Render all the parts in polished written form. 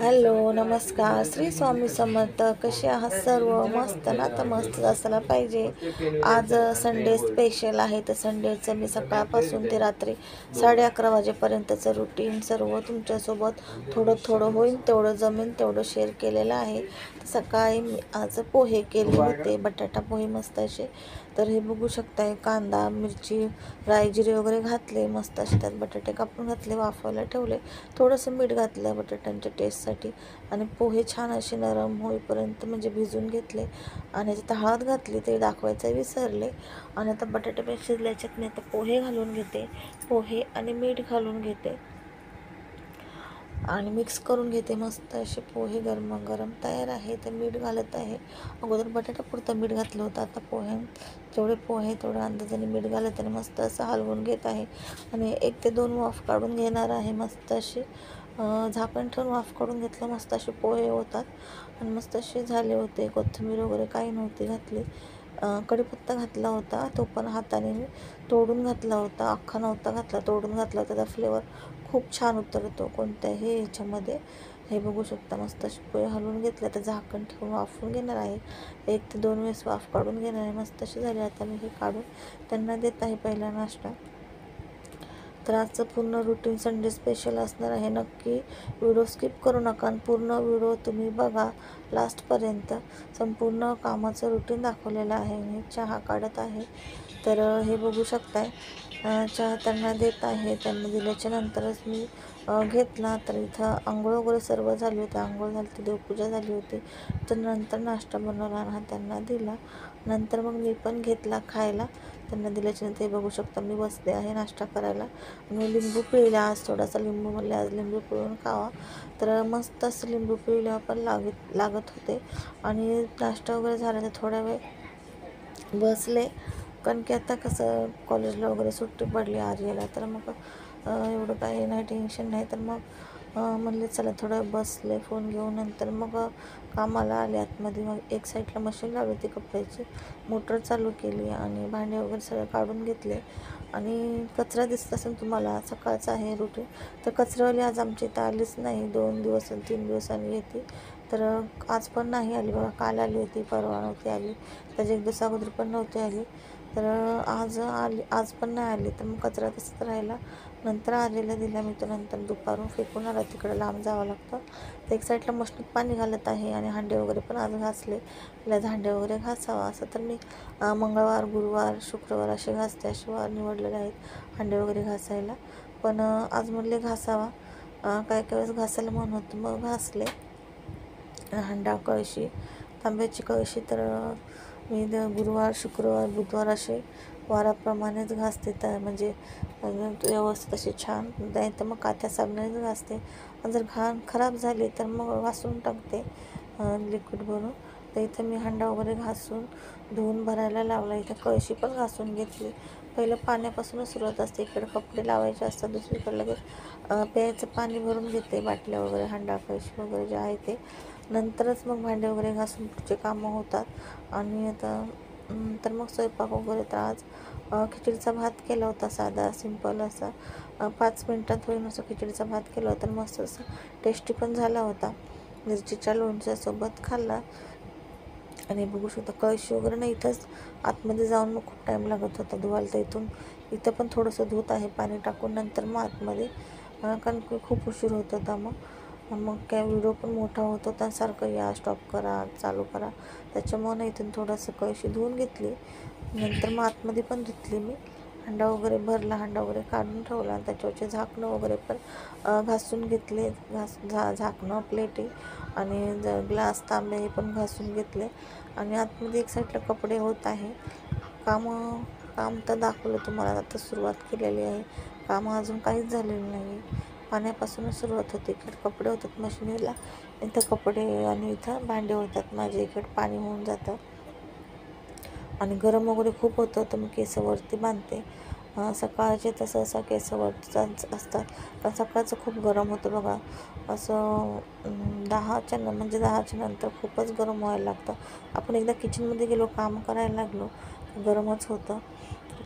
Hello, नमस्कार. श्री स्वामी समर्थ. कसे आहात सर्व? मस्त ना? तर मस्त असायला पाहिजे. आज संडे स्पेशल आहे, तर संडेचं मी सकाळपासून ते रात्री 11:30 वाजेपर्यंतचं रुटीन सर्व तुमच्यासोबत थोडं थोडं होईल तेवढं जमेन तेवढं शेअर केलेलं आहे. तर सकाळी मी आज पोहे केले होते, बटाटा पोहे मस्त असे. तर हे बघू शकताय, कांदा मिरची राई जिरे वगैरे घातले, मस्त असे त्यात बटाटे कापून घातले, वाफवायला ठेवले. थोडंसं मीठ घातलं बटाट्यांच्या टेस्टसाठी आणि पोहे छान असे नरम होईपर्यंत म्हणजे भिजून घेतले आणि त्याच्यात हळद घातली, ते दाखवायचं विसरले. आणि आता बटाटे पण शिजल्याच्यात मी आता पोहे घालून घेते, पोहे आणि मीठ घालून घेते आणि मिक्स करून घेते. मस्त असे पोहे गरमागरम तयार आहे. तर मीठ घालत आहे. अगोदर बटाट्यापुरतं मीठ घातलं होतं, आता जेवढे पोहे तेवढ्या अंदाजाने मीठ घालत आणि मस्त असं हलवून घेत आहे आणि 1 ते 2 वाफ काढून घेणार आहे. मस्त असे झाकण ठेवून वाफ काढून घेतलं, मस्त असे पोहे होतात आणि मस्त असे झाले होते. कोथिंबीर वगैरे काही नव्हती घातली. कढीपत्ता घातला होता, तो पण हाताने मी तोडून घातला होता, अख्खा नव्हता घातला, तोडून घातला होता. त्याचा फ्लेवर खूप छान उतरतो कोणत्याही ह्याच्यामध्ये. हे बघू शकता, मस्त असे पोहे हलवून घेतले. तर झाकण ठेवून वाफवून घेणार आहे, 1 ते 2 वेळेस वाफ काढून घेणार आहे. मस्त असे झाले. आता मी हे काढून त्यांना देत आहे पहिला नाश्ता. तर आजचं पूर्ण रुटीन संडे स्पेशल असणार आहे. नक्की व्हिडिओ स्किप करू नका आणि पूर्ण व्हिडिओ तुम्ही बघा लास्टपर्यंत. संपूर्ण कामाचं रुटीन दाखवलेलं आहे. मी चहा काढत आहे, तर हे बघू शकताय. चहा त्यांना देत आहे. त्यांना दिल्याच्या नंतरच मी घेतला. तर इथं आंघोळ वगैरे सर्व झाली होती, आंघोळ झाली होती, देवपूजा झाली होती. तर नंतर नाश्ता बनवला आणि त्यांना दिला. नंतर मग मी पण घेतला खायला. त्यांना दिल्याच्या नंतर हे बघू शकता, मी बसले आहे नाश्ता करायला आणि लिंबू पिळले. आज थोडासा लिंबू म्हणले आज लिंबू पिळून खावा, तर मस्त असं लिंबू पिळल्यावर पण लागत होते. आणि नाश्ता वगैरे झाला तर थोडा वेळ बसले, कारण की आता कसं कॉलेजला वगैरे सुट्टी पडली आर्यला, तर मग एवढं काही नाही, टेन्शन नाही. तर मग म्हणले चला थोडं बसले फोन घेऊन. नंतर मग कामाला आले आतमध्ये. मग एक साईडला मशीन लावली होती कपड्याची, मोटर चालू केली आणि भांडे वगैरे सगळे काढून घेतले. आणि कचरा दिसत असेल तुम्हाला, सकाळचं आहे रुटीन. तर कचरावाली आज आमच्या इथं आलीच नाही, 2 दिवस आणि 3 दिवसांनी येते. तर आज पण नाही आली बघा. काल आली होती, परवा नव्हती आली, त्याच्या 1 दिवस अगोदर पण नव्हती आली. तर आज पण नाही आली. तर मग कचरा तसंच राहिला. नंतर आलेला दिला मी, तो नंतर दुपारून फेकून आला, तिकडे लांब जावं लागतं. तर एक साईडला मशनीत पाणी घालत आहे आणि हांडे वगैरे पण आज घासले. तिला हांडे वगैरे घासावा असं तर मी मंगळवार गुरुवार शुक्रवार असे घासते, असे वार निवडलेले आहेत हांडे वगैरे घासायला. पण आज म्हणले घासावा. काय काय वेळेस घासायला म्हणून होतं, मग घासले. हांडा कळशी तांब्याची कळशी तर मी गुरुवार शुक्रवार बुधवार असे वाराप्रमाणेच घासते. तर म्हणजे व्यवस्थित असे छान, नाही तर मग काथ्या साबणानेच घासते. जर घाण खराब झाली तर मग घासून टाकते लिक्विड भरून. तर इथं मी हांडा वगैरे घासून धुवून भरायला लावला. इथं कळशी पण घासून घेतली. पहिलं पाण्यापासूनच सुरुवात असते. इकडे कपडे लावायचे असतात, दुसरीकडे लगेच प्यायचं पाणी भरून घेते, बाटल्या वगैरे हांडा कळशी वगैरे जे आहे ते. नंतरच मग भांडे वगैरे घासून पुढचे कामं होतात. आणि आता तर मग स्वयंपाक वगैरे. तर आज खिचडीचा भात केला होता, साधा सिंपल असा. 5 मिनटात होईन असं खिचडीचा भात केला होता. मस्त असं टेस्टी पण झाला होता, मिरचीच्या लोणच्यासोबत खाल्ला. आणि बघू शकता कळशी वगैरे नाही, इथंच आतमध्ये जाऊन मग खूप टाईम लागत होता धुवायला. तर इथं पण थोडंसं धुत आहे पाणी टाकून, नंतर मग आतमध्ये, कारण की खूप उशीर होत होता. मग काय व्हिडिओ पण मोठा होत होता, सारखं या स्टॉप करा चालू करा, त्याच्यामुळं इथून थोडंसं कळशी धुवून घेतली. नंतर मग आतमध्ये पण धुतली मी. हांडा वगैरे भरला, हांडा वगैरे काढून ठेवला आणि त्याच्यावरचे झाकणं वगैरे पण घासून घेतले. झाकणं प्लेटी आणि ग्लास तांबे हे पण घासून घेतले. आणि आतमध्ये एक साईडला कपडे होत आहे. काम तर दाखवलं तुम्हाला, आता सुरुवात केलेली आहे. कामं अजून काहीच झालेलं नाही, पाण्यापासूनच सुरुवात होते. इकडे कपडे होतात मशिनीला, इथं कपडे आणि इथं भांडे होतात माझे. इकडे पाणी होऊन जातं आणि गरम वगैरे खूप होतं, तर मी केसावरती बांधते. सकाळचे तर सहसा केसावरतीच असतात, कारण सकाळचं खूप गरम होतं बघा. असं 10च्या नंतर खूपच गरम व्हायला लागतं. आपण एकदा किचनमध्ये गेलो, काम करायला लागलो, गरमच होतं.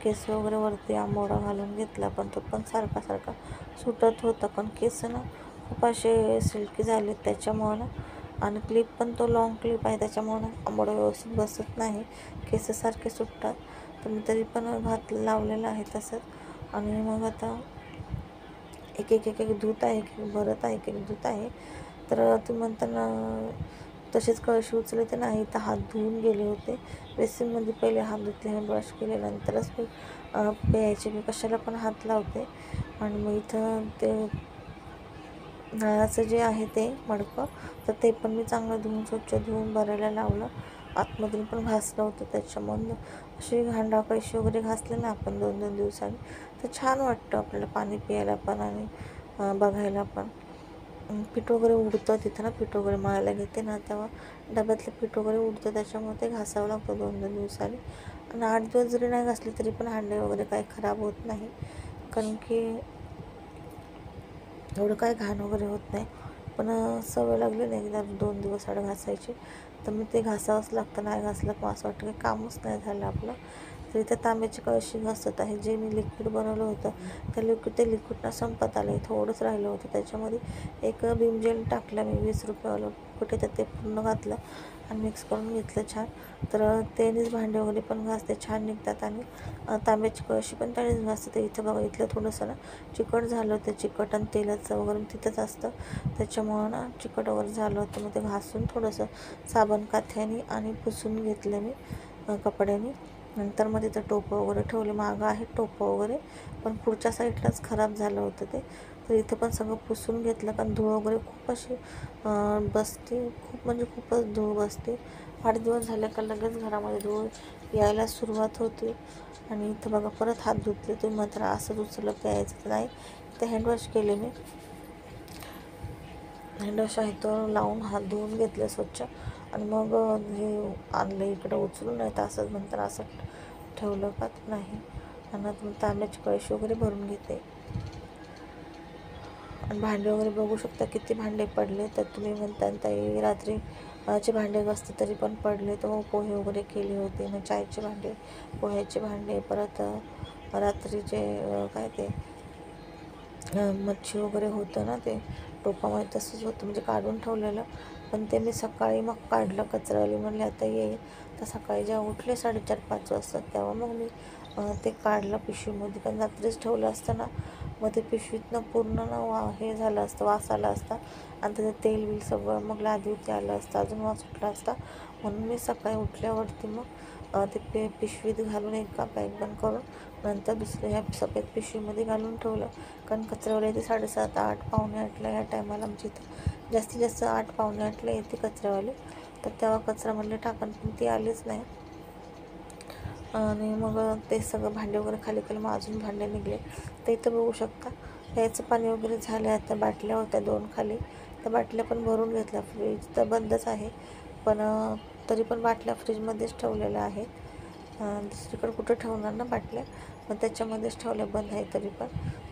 केस वगैरे वरती आंबोडा घालून घेतला, पण तो पण सारखा सुटत होता, कारण केस ना खूप असे सिल्की झाले त्याच्यामुळं ना, आणि क्लिप पण तो लॉंग क्लिप आहे त्याच्यामुळं ना आंबोडा व्यवस्थित बसत नाही, केस सारखे सुटतात. तर मी तरी पण लावलेलं आहे तसंच. आणि मग आता एक एक एक एक धूत आहे, एक एक भरत आहे, एक एक धूत आहे. तर तुम्ही म्हणताना तसेच कळशी उचलते नाही, तर हात धुवून गेले होते बेसिनमध्ये. पहिले हात धुतले, हँड वॉश केले, नंतरच मी प्यायचे. मी कशाला पण हात लावते. आणि मग इथं ते नळाचं जे आहे ते मडकं, तर ते पण मी चांगलं धुवून स्वच्छ धुवून भरायला लावलं. आतमधून पण घासलं होतं. त्याच्यामधून अशी हांडा कळशी वगैरे घासले ना आपण 2-2 दिवसांनी, तर छान वाटतं आपल्याला पाणी प्यायला पण आणि बघायला पण. पीठ वगैरे उडतं तिथं ना, पीठ वगैरे मळायला घेते ना तेव्हा डब्यातलं पीठ वगैरे उडतं, त्याच्यामुळे ते घासावं लागतं 2-2 दिवसांनी. आणि 8 दिवस जरी नाही घासले तरी पण हांडे वगैरे काही खराब होत नाही, कारण की एवढं काय घाण वगैरे होत नाही. पण सवय लागली नाही एकदा 2 दिवस आड घासायची, तर मग ते घासावंच लागतं. नाही घासलं तर असं वाटतं की कामच नाही झालं आपलं. तर इथं तांब्याची कळशी घासत आहे. जे मी लिक्विड बनवलं होतं ते लिक्विडनं संपत आलं. थोडंच राहिलं होतं. त्याच्यामध्ये एक विम जेल टाकलं मी, 20 रुपयेवालं कुठे, तर ते पूर्ण घातलं आणि मिक्स करून घेतलं छान. तर त्यानेच भांडे वगैरे पण घासते छान निघतात. आणि तांब्याची कळशी पण त्यानेच घासते. तर इथं बघा, इथलं थोडंसं ना चिकट झालं होतं. चिकट आणि तेलाचं वगैरे तिथंच असतं, त्याच्यामुळं ना चिकट वगैरे झालं होतं. मग ते घासून थोडंसं साबण काथ्याने आणि पुसून घेतलं मी कपड्याने. नंतर मग तिथं टोपं वगैरे ठेवले. मागं आहे टोपं वगैरे, पण पुढच्या साईडलाच खराब झालं होतं ते. तर इथं पण सगळं पुसून घेतलं, कारण धूळ वगैरे खूप अशी बसते, खूप म्हणजे खूपच धूळ बसते. 8 दिवस झाले का लगेच घरामध्ये धूळ यायला सुरुवात होते. आणि इथं बघा परत हात धुतले. तुम्ही मात्र असंच उचललं प्यायचं नाही. इथं हँडवॉश केले मी. हँडवॉश आहे तो लावून हात धुवून घेतले स्वच्छ. आणि मग हे आणलं इकडं उचलून, नाही तर असंच नंतर असं ठेवलं का नाही. आणि आता मग तांब्याची कळशी वगैरे भरून घेते. आणि भांडे वगैरे बघू शकता किती भांडे पडले. तर तुम्ही म्हणता ताई रात्री चे भांडे घासते तरी पण पडले. तर पोहे वगैरे केले होते, मग चायचे भांडे, पोह्याचे भांडे, परत रात्रीचे काय ते मच्छी वगैरे होतं ना, ते टोपामध्ये तसंच होतं, म्हणजे काढून ठेवलेलं. पण ते मी सकाळी मग काढलं. कचरावाली म्हणले आता येईल, तर सकाळी जेव्हा उठले 4:30-5 वाजता, तेव्हा मग मी ते काढलं पिशवीमध्ये. कारण रात्रीच ठेवलं असतं ना, मग ते पिशवीतनं पूर्ण ना हे झालं असतं, वास आला असता. आणि त्याचं तेल बिल सगळं मग लादीवरती आलं असतं, अजून वास सुटला असता. म्हणून मी सकाळी उठल्यावरती मग ते पिशवीत घालून एका पॅक बंद करून नंतर दुसऱ्या ह्या सफेद पिशवीमध्ये घालून ठेवलं. कारण कचरावाली येते 7:30, 8, पावणे 8ला. ह्या टायमाला आमच्या इथं जास्तीत जास्त 8, पावणे 8ला येते कचरावाली. तर तेव्हा कचरा म्हणले टाकन, पण ती आलीच नाही. आणि मग ते सगळं भांडे वगैरे खाली केलं. मग अजून भांडे निघले. तर इथं बघू शकता प्यायचं पाणी वगैरे झालं. आता बाटल्या होत्या 2 खाली, त्या बाटल्या पण भरून घेतल्या. फ्रीज तर बंदच आहे, पण तरी पण बाटल्या फ्रीजमध्येच ठेवलेल्या आहेत. दुसरीकडे कुठं ठेवणार ना बाटल्या, मग त्याच्यामध्येच ठेवल्या बंद आहे. तरी पण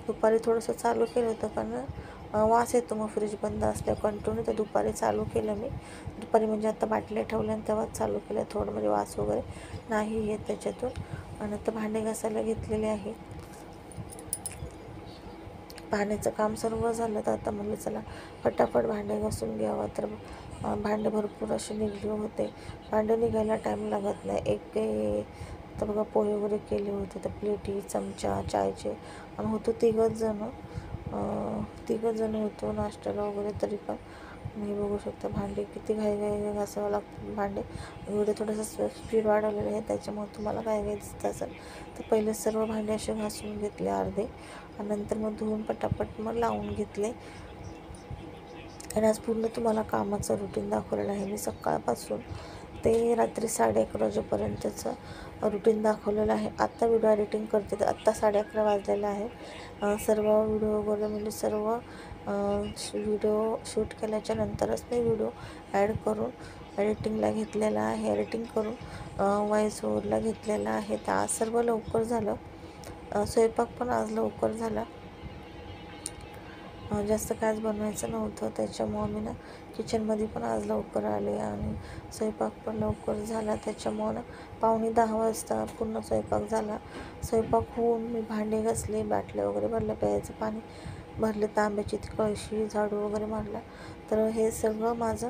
दुपारी थोडंसं चालू केलं होतं, कारण वास येतो मग फ्रीज बंद असल्यावर कंटिन्यू. तर दुपारी चालू केलं मी. दुपारी म्हणजे आता बाटल्या ठेवल्या आणि तेव्हाच चालू केलं. थोडं म्हणजे वास वगैरे नाही येत त्याच्यातून. आणि आता भांडे घासायला घेतलेले आहे. पाण्याचं काम सर्व झालं, तर आता म्हणलं चला फटाफट भांडे घासून घ्यावं. तर भांडे भरपूर असे निघले होते. भांडे निघायला टाईम लागत नाही. तर बघा पोहे वगैरे केले होते, तर प्लेटी, चमचा, चायचे, आणि होतो तिघं जण होतो नाश्त्याला वगैरे. तरी पण मी बघू शकता भांडे किती घाई घासावं लागतं भांडे. व्हिडिओ थोडंसं स्पीड वाढवलेलं आहे, त्याच्यामुळे तुम्हाला घाई दिसत असेल. तर पहिले सर्व भांडे असे घासून घेतले अर्धे, आणि नंतर मग धुवून पटापट मग लावून घेतले. आणि आज पूर्ण तुम्हाला कामाचं रुटीन दाखवलेलं आहे मी. सकाळपासून ते रात्री 11:30 वाजेपर्यंतचं रुटीन दाखवलेलं आहे. आत्ता व्हिडिओ एडिटिंग करते, तर आत्ता 11:30 वाजलेलं आहे. सर्व व्हिडिओ वगैरे म्हणजे सर्व व्हिडिओ शूट केल्याच्या नंतरच मी व्हिडिओ ॲड करून एडिटिंगला घेतलेला आहे. एडिटिंग करून व्हॉईस ओव्हरला घेतलेला आहे. तर आज सर्व लवकर झालं. स्वयंपाक पण आज लवकर झाला. जास्त काहीच बनवायचं नव्हतं, त्याच्यामुळं मी ना किचनमध्ये पण आज लवकर आले. आणि स्वयंपाक पण लवकर झाला, त्याच्यामुळं ना 9:45 वाजता पूर्ण स्वयंपाक झाला. स्वयंपाक होऊन मी भांडे घासले, बाटल्या वगैरे भरल्या, प्यायचं पाणी भरले तांब्याची ती कळशी, झाडू वगैरे मारला. तर हे सगळं माझं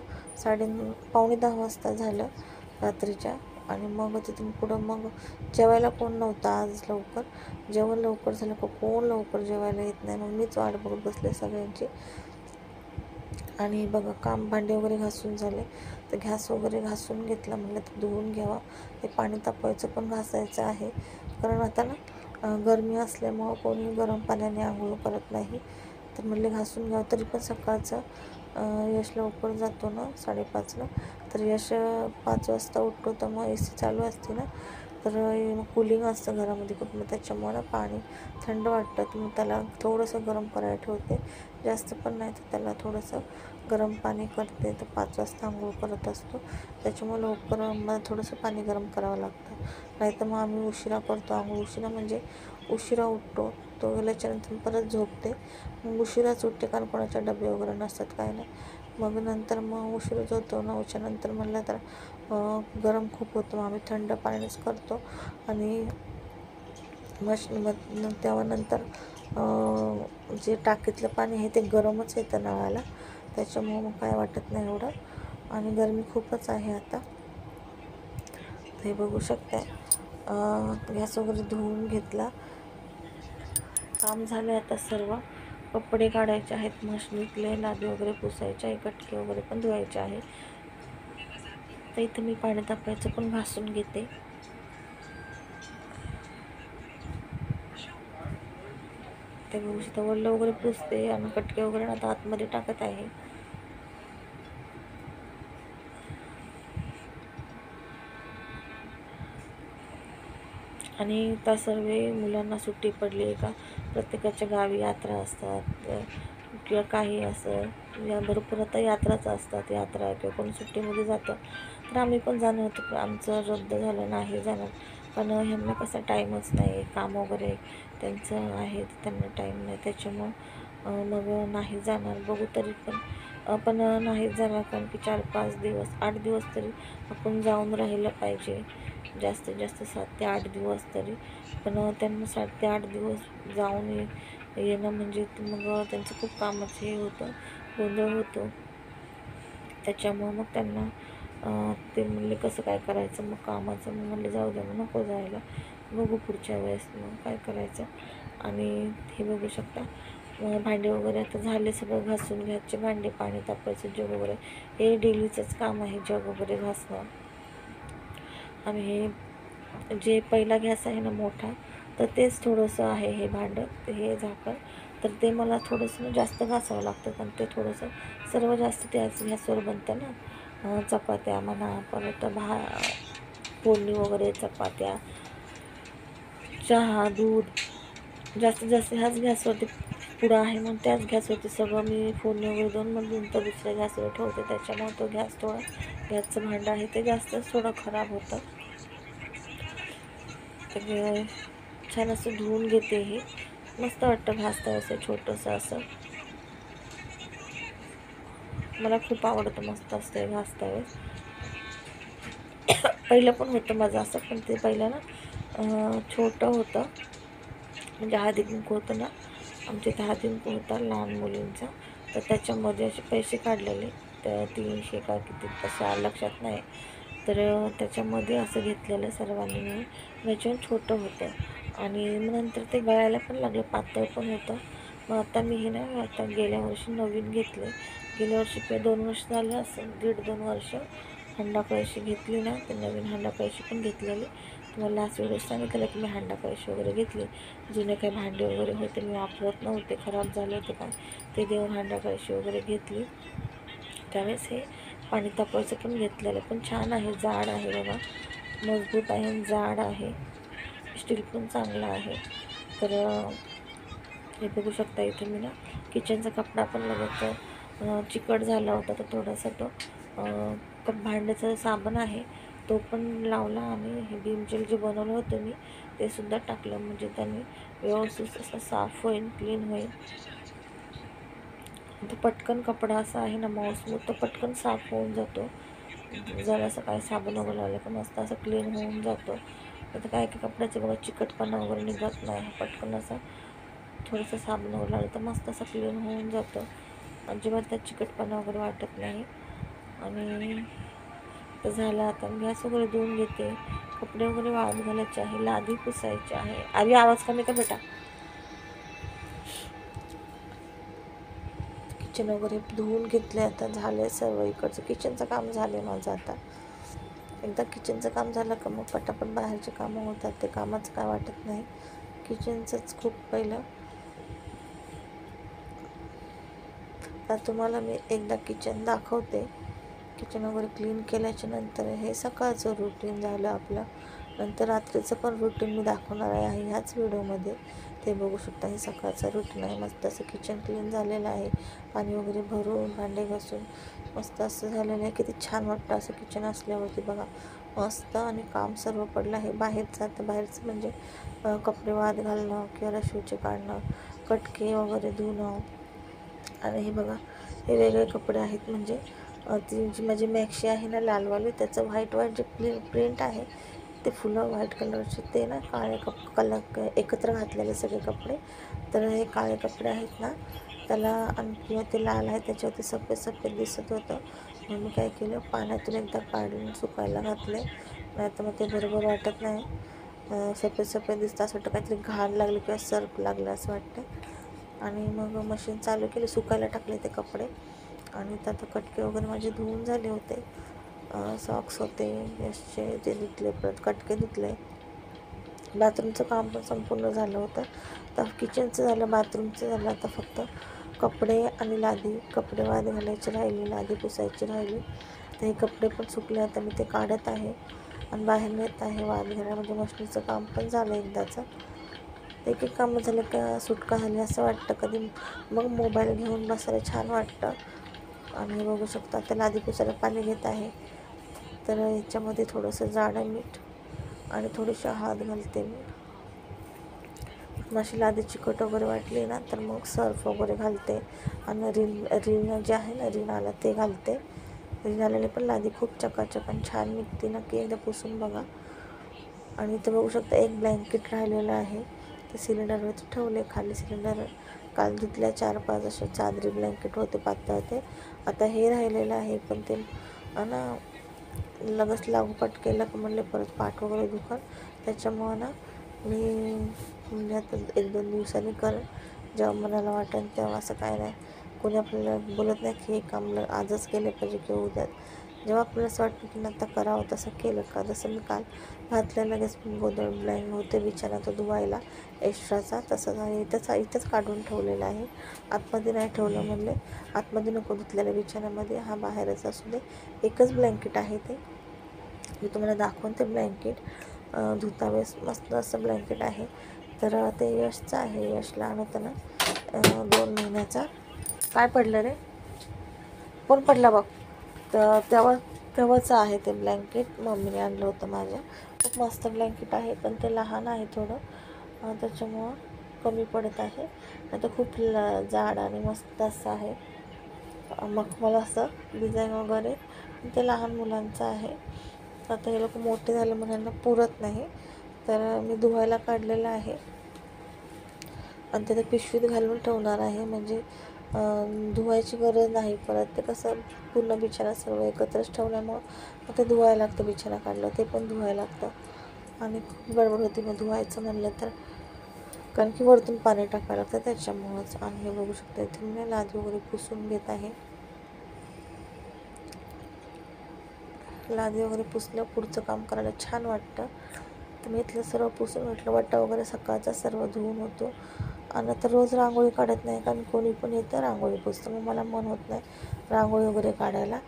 पावणे 10 वाजता झालं रात्रीच्या. आणि मग तिथून पुढं मग जेवायला कोण नव्हतं आज लवकर. जेवण लवकर झालं का कोण लवकर जेवायला येत नाही, मग मीच वाट बघत बसले सगळ्यांची. आणि बघा काम भांडे वगैरे घासून झाले, तर गॅस वगैरे घासून घेतला. म्हटलं तर धुवून घ्यावा, ते पाणी तापवायचं पण घासायचं आहे. कारण आता ना गरमी असल्यामुळं कोणी गरम पाण्याने आंघोळ करत नाही. तर म्हटले घासून घ्यावं. तरी पण सकाळचं यश लवकर जातो ना 5:30ला, तर यश 5 वाजता उठतो. तर मग AC चालू असते ना, तर मग कूलिंग असतं घरामध्ये खूप, मग त्याच्यामुळं ना पाणी थंड वाटतं. तर मग त्याला थोडंसं गरम करायला ठेवते, जास्त पण नाही. तर त्याला थोडंसं गरम पाणी करते. तर 5 वाजता आंघोळ करत असतो, त्याच्यामुळे लवकर मला थोडंसं पाणी गरम करावं लागतं. नाहीतर मग आम्ही उशिरा करतो आंघोळ. उशिरा म्हणजे उशिरा उठतो. तो गेल्याच्यानंतर परत झोपते, मग उशिराच उठते, कारण कोणाच्या डबे वगैरे नसतात काय नाही. मग नंतर मग उशीरच होतो. 9च्या नंतर म्हणलं तर गरम खूप होतं, मग आम्ही थंड पाण्यानेच करतो. आणि मग तेव्हा नंतर जे टाकीतलं पाणी आहे ते गरमच येतं नळाला, त्याच्यामुळं मग काय वाटत नाही एवढं. आणि गरमी खूपच आहे आता, हे बघू शकताय. गॅस वगैरे धुवून घेतला, काम झालं आता सर्व. कपडे काढायचे आहेत मशनीतले, लादी वगैरे पुसायचे आहे, कटके वगैरे पण धुवायचे आहे. तर इथं मी पाणी तापायचं पण घासून घेते. ते बघू शकता, वल्ल वगैरे पुसते आणि कटके वगैरे आता आतमध्ये टाकत आहे. आणि त्या सर्व मुलांना सुट्टी पडली आहे का, प्रत्येकाच्या गावी यात्रा असतात किंवा काही असं या भरपूर आता यात्राच असतात. यात्रा किंवा कोणी सुट्टीमध्ये जातं, तर आम्ही पण जाणार होतो, पण आमचं रद्द झालं, नाही जाणार. पण ह्यांना कसा टाईमच नाही, काम वगैरे त्यांचं आहे, त्यांना टाईम नाही, त्याच्यामुळं मग नाही जाणार. बघू तरी पण आपण नाही जाणार, कारण की 4-5 दिवस 8 दिवस तरी आपण जाऊन राहिलं पाहिजे, जास्तीत जास्त 7 ते 8 दिवस तरी. पण त्यांना 7 ते 8 दिवस जाऊन येणं म्हणजे मग त्यांचं खूप कामाचं हे होतं, गोंधळ होतो. त्याच्यामुळं मग त्यांना ते म्हणले कसं काय करायचं मग कामाचं. मग म्हणले जाऊ द्या, मग नको जायला, बघू पुढच्या वेळेस मग काय करायचं. आणि हे बघू शकता, भांडे वगैरे आता झाले सगळं घासून घ्यायचे, भांडे, पाणी तापायचं, जग वगैरे हे डेलीचंच काम आहे, जग वगैरे घासणं. आणि हे जे पहिला गॅस आहे ना मोठा, तर तेच थोडंसं आहे हे भांडं, हे झाकण, तर ते मला थोडंसं जास्त घासावं लागतं, कारण ते थोडंसं सर्व जास्त त्याच गॅसवर बनतं ना. चपात्या म्हणा, परत फोडणी वगैरे, चपात्या, चहा, दूध, जास्तीत जास्त ह्याच गॅसवरती पुढं आहे, मग त्याच गॅसवरती सगळं मी फोडणी वगैरे देऊन मग नंतर दुसऱ्या गॅसवर ठेवते. त्याच्यामुळे तो गॅस थोडा, गॅसचं भांडं आहे ते जास्तच थोडं खराब होतं. तर छान असं धुवून घेते. हे मस्त वाटतं घासता, असं छोटंसं असं मला खूप आवडतं, मस्त असतं घासता वेळेस. पहिलं पण होतं माझं असं, पण ते पहिलं ना छोटं होतं, म्हणजे हळदी कुंकू होतं ना, आमच्या इथं हळदी कुंकू होता लहान मुलींचा, तर त्याच्यामध्ये असे पैसे काढलेले, तर 300 का किती तसं लक्षात नाही. तर त्याच्यामध्ये असं घेतलेलं सर्वांनी मिळून, त्याच्यावर छोटं होतं. आणि मग नंतर ते गळायला पण लागलं, पातळ पण होतं. मग आता मी हे ना, आता गेल्या वर्षी नवीन घेतले, गेल्या वर्षी किंवा 2 वर्ष झालं असं, 1.5-2 वर्ष हंडा कळशी घेतली ना, ते नवीन हंडा कळशी पण घेतलेली. तुम्हाला लास्ट व्हिडिओ सांगितलं की मी हंडा कळशी वगैरे घेतली. जुने काही भांडे वगैरे होते मी वापरत नव्हते, खराब झाले होते काय, ते देऊन हंडा कळशी वगैरे घेतली. त्यावेळेस हे पाणी तापवायचं पण घेतलेलं, पण छान आहे, जाड आहे बघा, मजबूत आहे, जाड आहे, स्टील पण चांगलं आहे. तर हे बघू शकता. इथे मी ना किचनचा कपडा पण लगेच चिकट झाला होता, तर थोडासा तो भांड्याचा साबण आहे तो पण लावला, आणि हे भीम जेल जे बनवलं होतं मी ते सुद्धा टाकलं, म्हणजे त्यांनी व्यवस्थित असं साफ होईल, क्लीन होईल. तो पटकन कपडा असा आहे ना मऊसूत, तो पटकन साफ होऊन जातो. जर असं काय साबण वगैरे लावलं का मस्त असं क्लीन होऊन जातो. आता काय काय कपड्याचं बघा चिकटपणा वगैरे निघत नाही, पटकन असा थोडंसं साबण वगैरे लावलं तर मस्त असं क्लीन होऊन जातं. अजिबात त्यात चिकटपणा वगैरे वाटत नाही. आणि झालं. आता गॅस वगैरे धुवून घेते. कपडे वगैरे वाळत घालायचे आहे, लादी पुसायची आहे. आधी आवाज कमी कर बेटा. किचन वगैरे धुवून घेतले. आता झाले सर्व, इकडचं किचनचं काम झालं माझं. आता एकदा किचनचं काम झालं का मग पटापट बाहेरचे कामं होतात. ते कामाचं काय वाटत नाही, किचनचंच खूप पहिलं. तर तुम्हाला मी एकदा किचन दाखवते. किचन वगैरे क्लीन केल्याच्या नंतर हे सकाळचं रुटीन झालं आपलं. नंतर रात्रीचं पण रुटीन मी दाखवणार आहे ह्याच व्हिडिओमध्ये. ते बघू शकता. हे सकाळचं रुटीन आहे. मस्त असं किचन क्लीन झालेलं आहे. पाणी वगैरे भरून भांडे घासून मस्त असं झालेलं आहे. किती छान वाटतं असं किचन असल्यावरती बघा. मस्त आणि काम सर्व पडलं आहे. बाहेरचं म्हणजे कपडे वाळत घालणं किंवा रशिवचे काढणं, कटके वगैरे धुणं. आणि हे बघा, हे वेगळे कपडे आहेत. म्हणजे ती जी माझी मॅक्सी आहे ना लालवाली, त्याचं व्हाईट जे प्रिंट आहे ते फुलं व्हाईट कलरचे, ते ना काळे कलर एकत्र घातलेले सगळे कपडे. तर हे काळे कपडे आहेत ना, त्याला आणि किंवा ते लाल आहे त्याच्यावरती सफेद सफेद दिसत होतं. मग मी काय केलं, पाण्यातून एकदा काढून सुकायला घातले. नाही तर मग ते बरोबर वाटत नाही. सफेद सफेद दिसतं, असं वाटतं काहीतरी घाण लागली किंवा सर्फ लागलं असं वाटतं. आणि मग मशीन चालू केली, सुकायला टाकले ते कपडे. आणि त्यात कटके वगैरे माझे धुवून झाले होते. सॉक्स होते यशचे, ते धुतले. परत कटके धुतले. बाथरूमचं काम पण संपूर्ण झालं होतं. तर किचनचं झालं, बाथरूमचं झालं. आता फक्त कपडे आणि लादी, कपडे वाळत घालायचे राहिले, लादी पुसायची राहिली. तर हे कपडे पण सुकले. आता मी ते काढत आहे आणि बाहेर नेत आहे वाळत घालायला. म्हणजे मशीनचं काम पण झालं एकदाचं. एक एक कामं झालं का सुटका झाली असं वाटतं कधी. मग मोबाईल घेऊन बसायला छान वाटतं. आणि बघू शकता आता लादी पुसायला पाणी घेत आहे. तर याच्यामध्ये थोडंसं जाडं मीठ आणि थोडीशी हळद घालते मी. अशी लादी चिकट वगैरे वाटली ना तर मग सर्फ वगैरे घालते. आणि रिन जे आहे ना, रिन आला ते घालते. रिन आलेले पण लादी खूप चकाचक आणि छान निघते. नक्की एकदा पुसून बघा. आणि इथे बघू शकता एक ब्लँकेट राहिलेलं आहे, ते सिलेंडरवरती ठेवले. खाली सिलेंडर काल धुतल्या 4-5 असे चादरी ब्लँकेट होते पातळ ते. आता हे राहिलेलं आहे, पण ते ना लगेच लागोपाठ केलं का म्हणले परत पाठ वगैरे दुखल. त्याच्यामुळं ना मी म्हणजे आता 1-2 दिवसांनी जेव्हा मनाला वाटेल तेव्हा. असं काय नाही, कोणी आपल्याला बोलत नाही की हे काम आजच केले पाहिजे किंवा उद्यात. जेव्हा आपल्याला असं वाटतं की आता करावं तसं केलं का. जसं मी काल घातल्या लगेच गोदर ब्लँक होते बिछाना तो धुवायला एक्स्ट्राचा, तसंच आहे. इथंच काढून ठेवलेला आहे, आतमध्ये नाही ठेवलं. म्हणले आतमध्ये नको धुतलेल्या बिछाण्यामध्ये, हा बाहेरच असू दे. एकच ब्लँकेट आहे ते, मी तुम्हाला दाखवून ते ब्लँकेट धुता वेळेस. मस्त असं ब्लँकेट आहे. तर ते यशचं आहे. यशला आणताना 2 महिन्याचा. काय पडलं रे, कोण पडला बघ. तर तेव्हाचं आहे ते ब्लँकेट, मम्मीने आणलं होतं माझ्या. खूप मस्त ब्लँकेट आहे, पण ते लहान आहे थोडं, त्याच्यामुळं कमी पडत आहे. नाही तर खूप जाड आणि मस्त असं आहे, मखमल असं डिझाईन वगैरे. ते लहान मुलांचं आहे. आता हे लोक मोठे झाले म्हणून यांना पुरत नाही. तर मी धुवायला काढलेलं आहे आणि त्याला पिशवीत घालून ठेवणार आहे. म्हणजे धुवायची गरज नाही परत. ते कसं पूर्ण बिछाना सर्व एकत्रच ठेवल्यामुळं ते धुवायला लागतं. बिछाना काढलं ते पण धुवायला लागतं. आणि खूप गडबड होती मग धुवायचं म्हणलं तर, कारण की वरतून पाणी टाकायला लागतं त्याच्यामुळंच. आणि हे बघू शकता इथे मी लादी वगैरे पुसून घेत आहे. लादी वगैरे पुसलं पुढचं काम करायला छान वाटतं. तर मी इथलं सर्व पुसून म्हटलं वटा वगैरे सकाळचा सर्व धुवून होतो. आणि तर रोज रांगोळी काढत नाही, कारण कोणी पण येतं रांगोळी पुसतं, मग मला मन होत नाही रांगोळी वगैरे काढायला.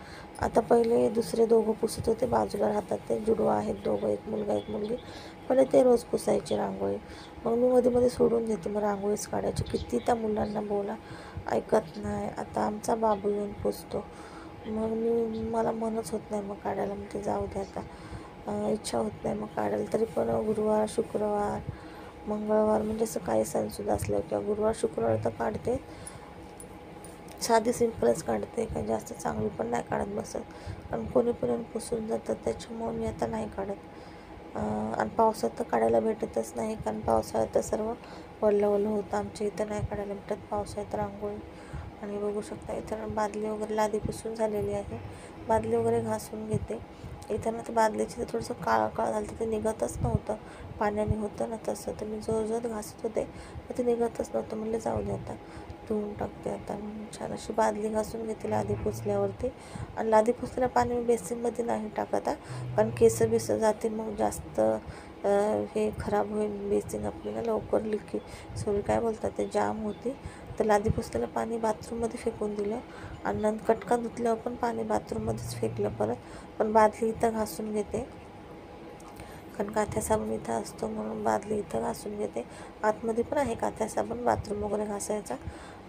आता पहिले दुसरे दोघं पुसत होते, बाजूला राहतात ते जुडवा आहेत दोघं, एक मुलगा एक मुलगी. पहिले ते रोज पुसायचे रांगोळी. मग मी मध्ये सोडून देते, मग रांगोळीच काढायची. किती त्या मुलांना बोला, ऐकत नाही. आता आमचा बाबू येऊन पुसतो, मग मला मनच होत नाही मग काढायला. मग ते जाऊ दे आता, इच्छा होत नाही मग काढायला. तरी पण गुरुवार शुक्रवार मंगळवार म्हणजे असं काही सणसुद्धा असलं किंवा गुरुवार शुक्रवार तर काढते. साधी सिंपलच काढते, काही जास्त चांगली पण नाही काढत बसत, कारण कोणी पण पुसून जातात. त्याच्यामुळे मी आता नाही काढत. आणि पावसात तर काढायला भेटतच नाही, कारण पावसाळ्यात तर सर्व वल्लं होतं. आमच्या इथं नाही काढायला भेटत पावसाळ्यात रांगोळी. आणि बघू शकता इथं बादली वगैरे लादी पुसून झालेली आहे. बादली वगैरे घासून घेते. इथं ना ते बादलीचं थोडंसं काळं झालं तर ते निघतच नव्हतं, पाण्याने होतं ना तसं. तर मी जोरजोरात घासत होते तर ते निघतच नव्हतं. म्हणलं जाऊ दे आता, धुवून टाकते आता. छान अशी बादली घासून घेते लादी पुसल्यावरती. आणि लादी पुसलेलं पाणी मी बेसिनमध्ये नाही टाकत कारण केस बिस जाते, मग जास्त हे खराब होईल बेसिन आपली ना, लवकर लिकी सॉरी काय बोलतात ते जाम होती. तर लादी पुसलेलं पाणी बाथरूममध्ये फेकून दिलं आणि नंतर कटका धुतल्यावर पण पाणी बाथरूममध्येच फेकलं परत. पण बादली इथं घासून घेते, कारण काथ्या साबण इथं असतो म्हणून बादली इथं घासून घेते. आतमध्ये पण आहे काथ्या साबण बाथरूम वगैरे घासायचा.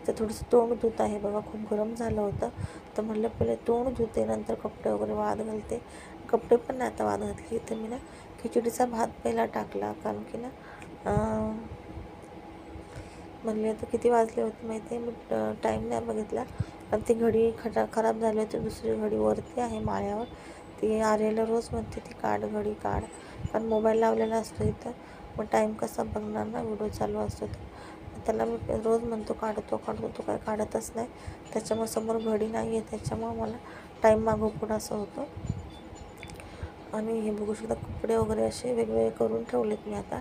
तर थोडंसं तोंड धुत आहे बघा, खूप गरम झालं होतं. तर म्हटलं पहिले तोंड धुते, नंतर कपडे वगैरे वाळत घालते. कपडे पण नाही आता वाळत घातली. तर मी ना खिचडीचा भात पहिला टाकला, कारण की ना म्हणले आता किती वाजले होते माहिती आहे, मी टाईम नाही बघितला. पण ती घडी खराब झाली होती. दुसरी घडी वरती आहे माळ्यावर. ती आर्याला रोज म्हणते ती काढ घडी काढ, कारण मोबाईल लावलेला असतो इथं. मग टाईम कसा बघणार ना, व्हिडिओ चालू असतो तर. त्याला मी रोज म्हणतो काढतो तो काय काढतच नाही. त्याच्यामुळे समोर घडी नाही आहे, त्याच्यामुळं मला टाईम मागं पुढं असं होतं. आणि हे बघू शकता कपडे वगैरे असे वेगवेगळे करून ठेवलेत मी आता.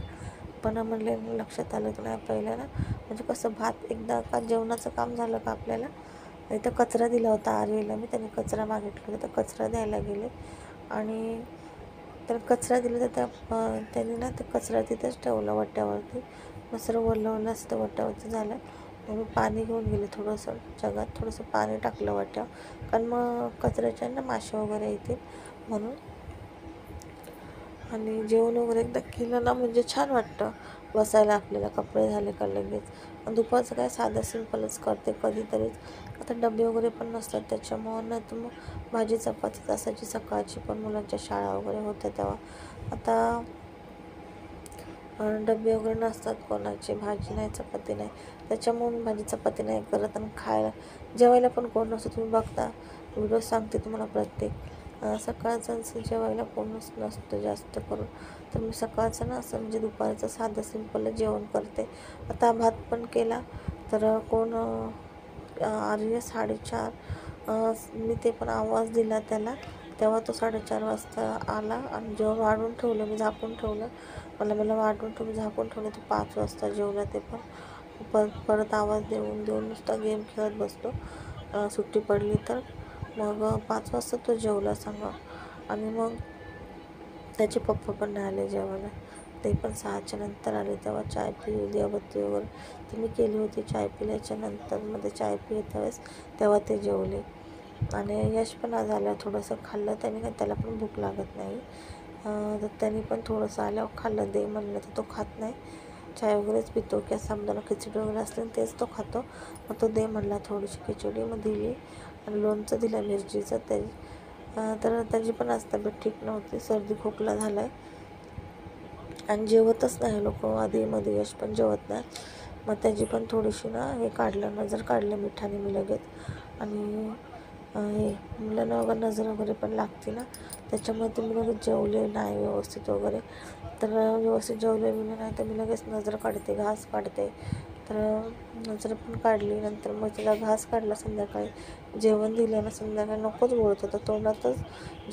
पण म्हणले लक्षात आलं की नाही पहिलं ना, म्हणजे कसं भात एकदा का जेवणाचं काम झालं का आपल्याला इथं कचरा दिला होता आर्यला मी, त्याने कचरा मागितला होता. तर कचरा द्यायला गेले आणि तर कचरा दिला तर त्याने ना ते कचरा तिथंच ठेवला वट्ट्यावरती. मग सर्व वल्लं असतं वट्ट्यावरती झालं. मग मी पाणी घेऊन गेले थोडंसं जगात, थोडंसं पाणी टाकलं वट्ट्यावर, कारण मग कचऱ्याच्या ना माशा वगैरे येतील म्हणून. आणि जेवण वगैरे एकदा केलं ना म्हणजे छान वाटतं बसायला आपल्याला. कपडे झाले का लगेच. आणि दुपारचं काय साधं सिंपलच करते कधीतरीच. आता डबे वगैरे पण नसतात त्याच्यामुळं, नाही तर मग भाजी चपातीच असायची सकाळची, पण मुलांच्या शाळा वगैरे होत्या तेव्हा. आता डबे वगैरे नसतात कोणाचे, भाजी नाही चपाती नाही, त्याच्यामुळे मी भाजी चपाती नाही करत. आणि खायला जेवायला पण कोण नसतं, तुम्ही बघता व्हिडिओ सांगते तुम्हाला प्रत्येक. सकाळचं जेवायला कोणच नसतं जास्त करून. तर मी सकाळचं ना असं म्हणजे दुपारचं साधं सिंपल जेवण करते. आता भात पण केला तर कोण आर्य 4:30 मी ते पण आवाज दिला त्याला, तेव्हा तो 4:30 वाजता आला आणि जेवण वाढून ठेवलं, मी झाकून ठेवलं. मला वाढून ठेवलं झाकून ठेवलं. तर 5 वाजता जेवला ते पण. परत आवाज देऊन नुसता गेम खेळत बसतो सुट्टी पडली तर. मग 5 वाजता तो जेवला सांगा. आणि मग त्याचे पप्पा पण नाही आले जेवायला, ते पण 6च्या नंतर आले. तेव्हा चाय पिऊ दियाबत्ती वगैरे ती मी केली होती. चाय पिल्याच्या नंतर मध्ये चाय पित वेळेस तेव्हा ते जेवले. आणि यश पण आज आल्यावर थोडंसं खाल्लं त्याने, काय त्याला पण भूक लागत नाही. तर त्यांनी पण थोडंसं आल्यावर खाल्लं. दे म्हणलं तर तो खात नाही, चाय वगैरेच पितो किंवा समजा खिचडी वगैरे असली तेच तो खातो. मग तो दे म्हणला थोडीशी खिचडी, मग दिली. आणि लोणचं दिलं मिरचीचं तर त्याची पण आज तब्येत ठीक नव्हती, सर्दी खोकला झाला आहे आणि जेवतच नाही लोक. आधीमध्ये यश पण जेवत नाही. मग त्याची पण थोडीशी ना हे काढलं, नजर काढलं मिठाने मी लगेच. आणि हे मुलांना वगैरे नजर वगैरे पण लागते ना, त्याच्यामुळे ते मी लगेच जेवले नाही व्यवस्थित वगैरे. तर व्यवस्थित जेवले बिवले नाही तर मी लगेच नजर काढते, घास काढते. तर नजर पण काढली. नंतर मग तिला घास काढला संध्याकाळी. जेवण दिलं ना संध्याकाळी नकोच बोलत होता, तोंडातच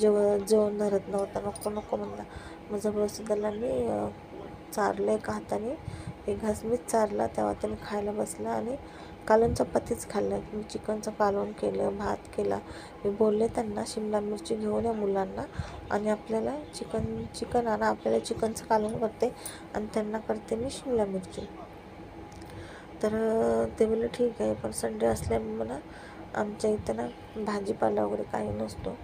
जेवण धरत नव्हता, नको म्हणला. मग जबरदस्ती त्याला मी चारलं एका हाताने, एक घास मीच चारला. तेव्हा त्याने खायला बसला आणि कालवण चपातीच खाल्ल्या. मी चिकनचं कालवण केलं, भात केला. मी बोलले त्यांना शिमला मिरची घेऊन या मुलांना आणि आपल्याला चिकन आणा, आपल्याला चिकनचं कालवण करते आणि त्यांना करते मी शिमला मिरची. तर ते बोलले ठीक आहे. पण संडे असल्यामुळे ना आमच्या इथं ना भाजीपाला वगैरे काही नसतो,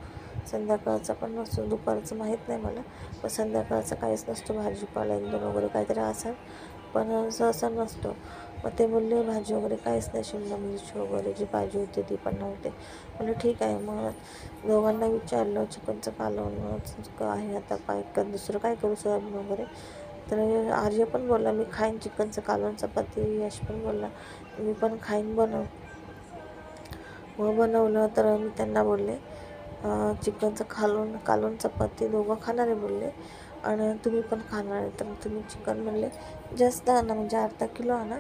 संध्याकाळचा पण नसतो, दुपारचं माहीत नाही मला, पण संध्याकाळचा काहीच नसतो भाजीपाला. 1-2 वगैरे काहीतरी असेल पण सहसा नसतो. मग ते बोलले भाजी वगैरे काहीच नाही, शिमला मिरची वगैरे जी पाहिजे होती ती पण नव्हते. म्हणजे ठीक आहे. मग दोघांना विचारलं चिकनचं कालवण आहे आता काय दुसरं काय करू, सोयाबीन वगैरे. तर आर्य पण बोलला मी खाईन चिकनचं कालवण चपाती. यश पण बोलला मी पण खाईन, मग बनवलं. तर मी त्यांना बोलले चिकनचं कालवण चपाती दोघं खाणारे बोलले. आणि तुम्ही पण खाणार आहे तर तुम्ही चिकन म्हणले जास्त आणा, म्हणजे अर्धा किलो आणा.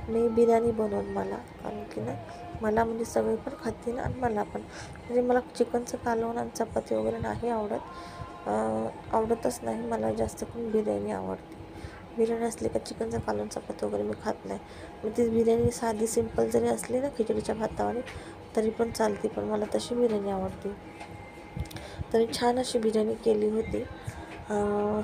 मी बिर्याणी बनवून मला, कारण की ना मला म्हणजे सगळे पण खातील आणि मला पण, म्हणजे मला चिकनचं कालवण आणि चपाती वगैरे नाही आवडतच नाही. मला जास्त करून बिर्याणी आवडते. बिर्याणी असली का चिकनचं कालवण चपाती वगैरे मी खात नाही. मग ती बिर्याणी साधी सिंपल जरी असली ना खिचडीच्या भातावानी तरी पण चालते, पण मला तशी बिर्याणी आवडते. तरी छान अशी बिर्याणी केली होती.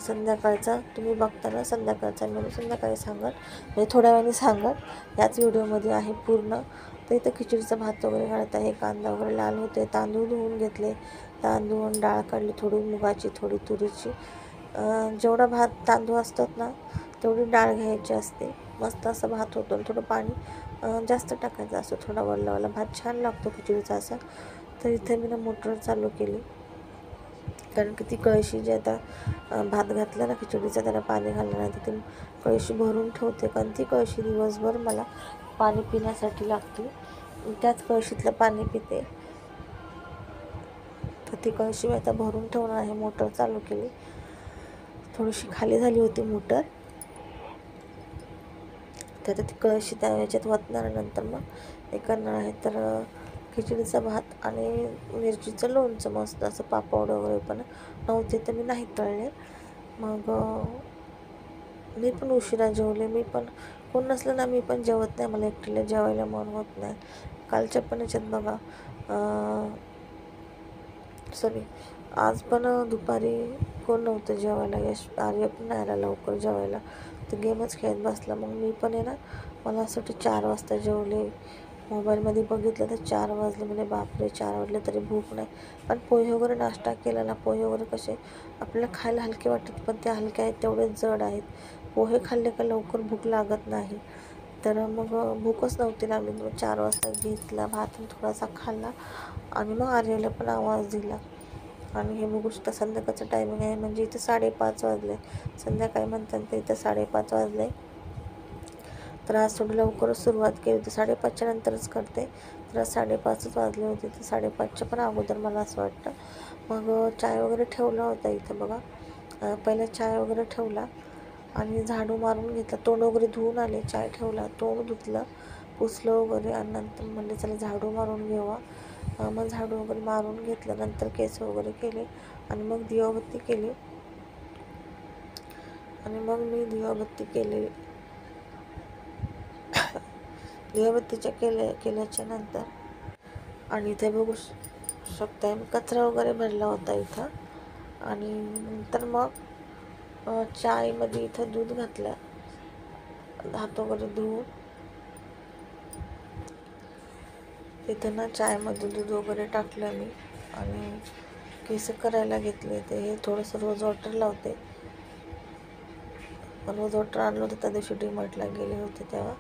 संध्याकाळचा तुम्ही बघताना संध्याकाळचा मी संध्याकाळी सांगत, म्हणजे थोड्या वेळाने सांगत, याच व्हिडिओमध्ये आहे पूर्ण. तर इथं खिचडीचा भात वगैरे घालत आहे, कांदा वगैरे लाल होते, तांदूळ धुवून घेतले, तांदूळ डाळ काढली, थोडी मुगाची थोडी तुरीची. जेवढा भात तांदूळ असतात ना तेवढी डाळ घ्यायची असते. मस्त असं भात होतो. थोडं पाणी जास्त टाकायचं असं, थोडा वल्लावाला भात छान लागतो खिचडीचा असा. तर इथे मी ना मोटर चालू केली, कारण की ती कळशी जी आता भात घातला ना खिचडीचा त्याला पाणी घालण्यानंतर ती कळशी भरून ठेवते, कारण ती कळशी दिवसभर मला पाणी पिण्यासाठी लागते. त्याच कळशीतलं पाणी पिते. तर ती कळशी मी आता भरून ठेवणार आहे. मोटर चालू केली, थोडीशी खाली झाली होती मोटर, तर ती कळशी त्या याच्यात वतणार. नंतर मग हे करणार आहे. तर खिचडीचा भात आणि मिरचीचं लोणचं मस्त असं, पापड वगैरे पण नव्हते तर मी नाही तळले. मग मी पण उशिरा जेवले. मी पण कोण नसलं ना मी पण जेवत नाही, मला एकटीला जेवायला मन होत नाही. कालच्या पण याच्यात बघा, सॉरी आज पण दुपारी कोण नव्हतं जेवायला. आर्य पण नाही आला लवकर जेवायला, तर गेमच खेळत बसला. मग मी पण आहे ना, मला असं वाटतं 4 वाजता जेवले. मोबाईलमध्ये बघितलं तर 4 वाजले, म्हणजे बापरे 4 वाजले तरी भूक नाही. पण पोहे वगैरे नाश्ता केला ना, पोहे वगैरे कसे आपल्याला खायला हलके वाटतात, पण ते हलके आहेत तेवढेच जड आहेत. पोहे खाल्ले का लवकर भूक लागत नाही. तर मग भूकच नव्हती लागली. मग 4 वाजता घेतला भात थोडासा खाल्ला आणि मग आर्याला पण आवाज दिला. आणि हे बघू शकता संध्याकाळचं टायमिंग आहे, म्हणजे इथं 5:30 वाजले. संध्याकाळी म्हणतात तर इथं 5:30 वाजले. तर आज थोडी लवकरच सुरुवात केली होती, 5:30च्या नंतरच करते. तर आज 5:30च वाजले होते, तर 5:30च्या पण अगोदर मला असं वाटतं. मग चाय वगैरे ठेवला होता इथं बघा. पहिला चाय वगैरे ठेवला आणि झाडू मारून घेतला, तोंड वगैरे धुवून आले, चाय ठेवला, तोंड धुतलं, पुसलं वगैरे, आणि नंतर म्हणले चला झाडू मारून घेऊ. मग झाडू वगैरे मारून घेतलं, नंतर केस वगैरे केले आणि मग दिवाबत्ती केली. आणि मग मी दिवाबत्ती केली. दिवाबत्तीच्या केल्याच्या नंतर आणि इथे बघू शकताय कचरा वगैरे भरला होता इथं. आणि नंतर मग चायमध्ये इथं दूध घातलं, हात वगैरे धुवून तिथं ना चायमध्ये दूध वगैरे टाकलं मी आणि केस करायला घेतले. ते हे थोडंसं रोज वॉटर लावते. रोज वॉटर आणलं होतं त्या दिवशी डीमार्टला गेले होते तेव्हा,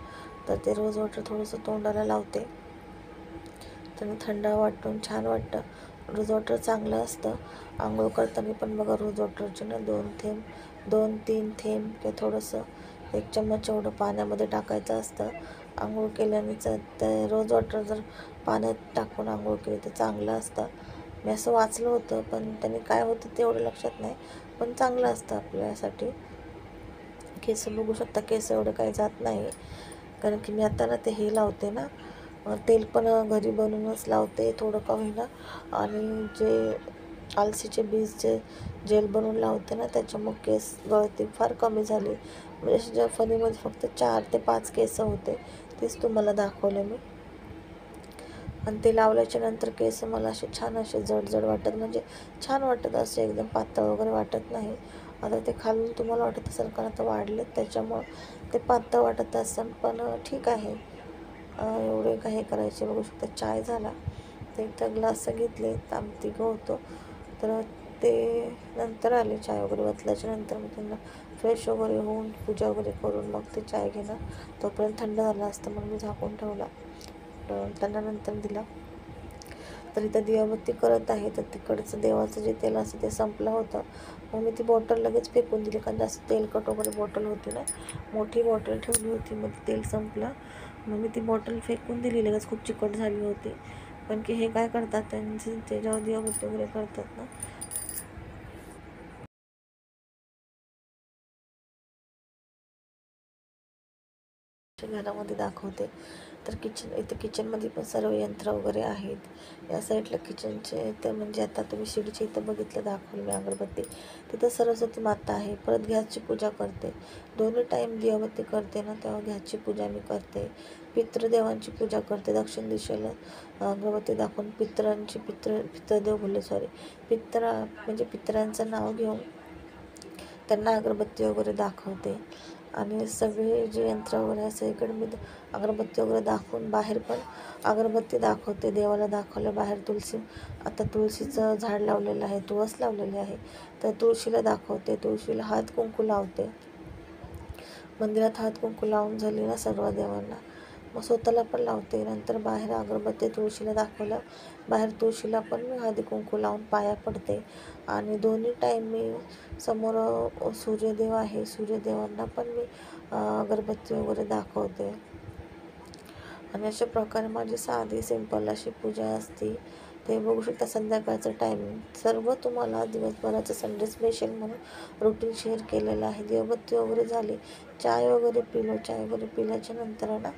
तर ते रोज वॉटर थोडंसं तोंडाला लावते, त्याने थंड वाटून छान वाटतं. रोज वॉटर चांगलं असतं. आंघोळ करताना पण बघा रोज वॉटरचे ना 2-3 थेंब ते थोडंसं 1 चम्मच एवढं पाण्यामध्ये टाकायचं असतं. आंघोळ केल्यानेच ते रोज वॉटर जर पाण्यात टाकून आंघोळ केली तर चांगलं असतं. मी असं वाचलं होतं, पण त्याने काय होतं ते एवढं लक्षात नाही, पण चांगलं असतं आपल्यासाठी. केस बघू शकता, केस एवढं काही जात नाही, कारण की मी आता ना ते हे लावते ना, तेल पण घरी बनवूनच लावते थोडं का होईना. आणि जे आलसीचे बीजचे जेल बनवून लावते ना, त्याच्यामुळे केस गळती फार कमी झाली. म्हणजे ज्या फणीमध्ये फक्त 4 ते 5 केस होते, तेच तुम्हाला दाखवले मी. आणि ते लावल्याच्या नंतर केस मला असे छान असे जड वाटत, म्हणजे छान वाटत, असे एकदम पातळ वगैरे वाटत नाही. आता ते खालून तुम्हाला वाटत असेल कारण आता वाढलेत त्याच्यामुळं ते पातळ वाटत असेल, पण ठीक आहे. एवढे काही करायचे. बघू शकता चाय झाला, तर इथं ग्लास घेतले, आम्ही तिघं होतो. तर ते नंतर आले चाय वगैरे ओतल्याच्या नंतर. मग त्यांना फ्रेश वगैरे होऊन पूजा वगैरे करून मग ते चाय घेणं, तोपर्यंत थंड झाला असतं, मग मी झाकून ठेवला, त्यांना नंतर दिला. तर इथं दिवाबत्ती करत आहे, तर तिकडचं देवाचं जे तेल असतं ते संपलं होतं. मग मी ती बॉटल लगेच फेकून दिली, कारण जास्त तेलकट वगैरे बॉटल होती ना, मोठी बॉटल ठेवली होती. मग तेल संपलं, मग मी ती बॉटल फेकून दिली लगेच, खूप चिकट झाली होती. पण की हे काय करतात, त्यांचे त्याच्यावर दिवाबत्ती वगैरे करतात ना, घरामध्ये दाखवते. तर इथे किचनमध्ये पण सर्व यंत्र वगैरे आहेत. या साईडला किचनचे इथं म्हणजे आता तुम्ही शिडीच्या इथं बघितलं दाखवली मी अगरबत्ती, तिथं सरस्वती माता आहे. परत गॅसची पूजा करते. दोन्ही टाईम दिवाबत्ती करते ना तेव्हा गॅसची पूजा मी करते. पितृदेवांची पूजा करते. दक्षिण दिशेला अगरबत्ती दाखवून पितृदेव बोलले सॉरी म्हणजे पितरांचं नाव घेऊन त्यांना अगरबत्ती वगैरे दाखवते. आणि सगळे जे यंत्र वगैरे आहे सगळीकडे मी अगरबत्ती वगैरे दाखवून बाहेर पण अगरबत्ती दाखवते. देवाला दाखवलं. बाहेर आता तुळशीचं झाड लावलेलं आहे, तुळस लावलेली आहे, तर तुळशीला दाखवते. तुळशीला हळद कुंकू लावते. मंदिरात हळद कुंकू लावून झाली ना सर्व देवांना, मग स्वतःला पण लावते. नंतर बाहेर अगरबत्ती तुळशीला दाखवलं, बाहेर तुळशीला पण मी हळदी कुंकू लावून पाया पडते. आणि दोन्ही टाईम मी समोर सूर्यदेव आहे, सूर्यदेवांना पण मी अगरबत्ती वगैरे दाखवते. आणि अशा प्रकारे माझी साधी सिंपल अशी पूजा असते. ते बघू शकता संध्याकाळचं टायमिंग. सर्व तुम्हाला दिवसभराचं संडे स्पेशल म्हणून रुटीन शेअर केलेलं आहे. दिवाबत्ती वगैरे झाली, चाय वगैरे पिलो. चाय वगैरे पिल्याच्या नंतर ना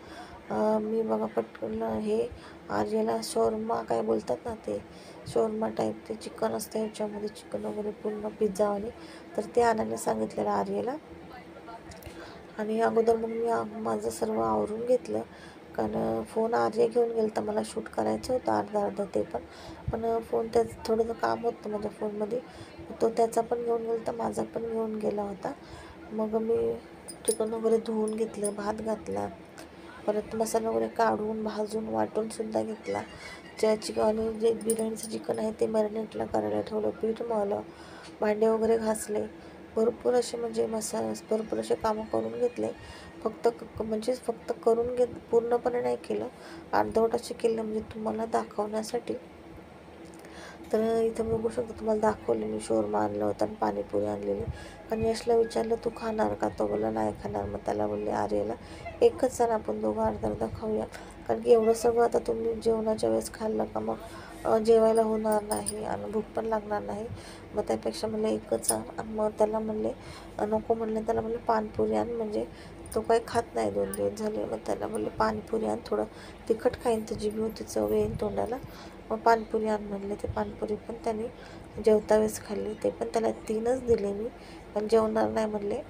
मी बघा पटकन हे आर्याला शोरमा काय बोलतात ना, ते शोरमा टाईप ते चिकन असतं, ह्याच्यामध्ये चिकन वगैरे पूर्ण पिझ्झावाले, तर ते आणायला सांगितलेलं आर्याला. आणि अगोदर मग मी माझं सर्व आवरून घेतलं, कारण फोन आर्य घेऊन गेला तर मला शूट करायचं होतं अर्धा ते पण फोन त्याचं थोडंसं काम होतं माझ्या फोनमध्ये, तो त्याचा पण घेऊन गेला तर माझा पण घेऊन गेला होता. मग मी चिकन वगैरे धुवून घेतलं, भात घातला, परत मसाला वगैरे काढून भाजून वाटूनसुद्धा घेतला. आणि जे बिर्याणीचं चिकन आहे ते मॅरिनेटला करायला ठेवलं, पीठ मळलं, भांडे वगैरे घासले, भरपूर असे म्हणजे भरपूर असे कामं करून घेतले. फक्त करून पूर्णपणे नाही केलं, अर्धवट असे केलं म्हणजे तुम्हाला दाखवण्यासाठी. तर इथं बघू शकता, तुम्हाला दाखवले मी शोरमा आणलं होतं आणि पाणीपुरी आणलेली. आणि यशला विचारलं तू खाणार का, तो बोलला नाही खाणार. मग त्याला बोलले आर्याला एकच जण आपण दोघं अर्धा खाऊया, कारण की एवढं सगळं आता तुम्ही जेवणाच्या वेळेस खाल्लं का मग जेवायला होणार नाही आणि भूक पण लागणार नाही. मग त्यापेक्षा म्हणलं एकच आण. मग त्याला म्हणले नको म्हणले, त्याला म्हणले पाणीपुरी आण, म्हणजे तो काही खात नाही 2 दिवस झाले. मग त्याला म्हणले पाणीपुरी आण, थोडं तिखट खाईन तर जिभे होती चव येईन तोंडाला. मग पाणीपुरी आण म्हणले. ते पाणीपुरी पण त्याने जेवता वेळेस खाल्ली. ते पण त्याला 3च दिले मी, पण जेवणार नाही म्हणले.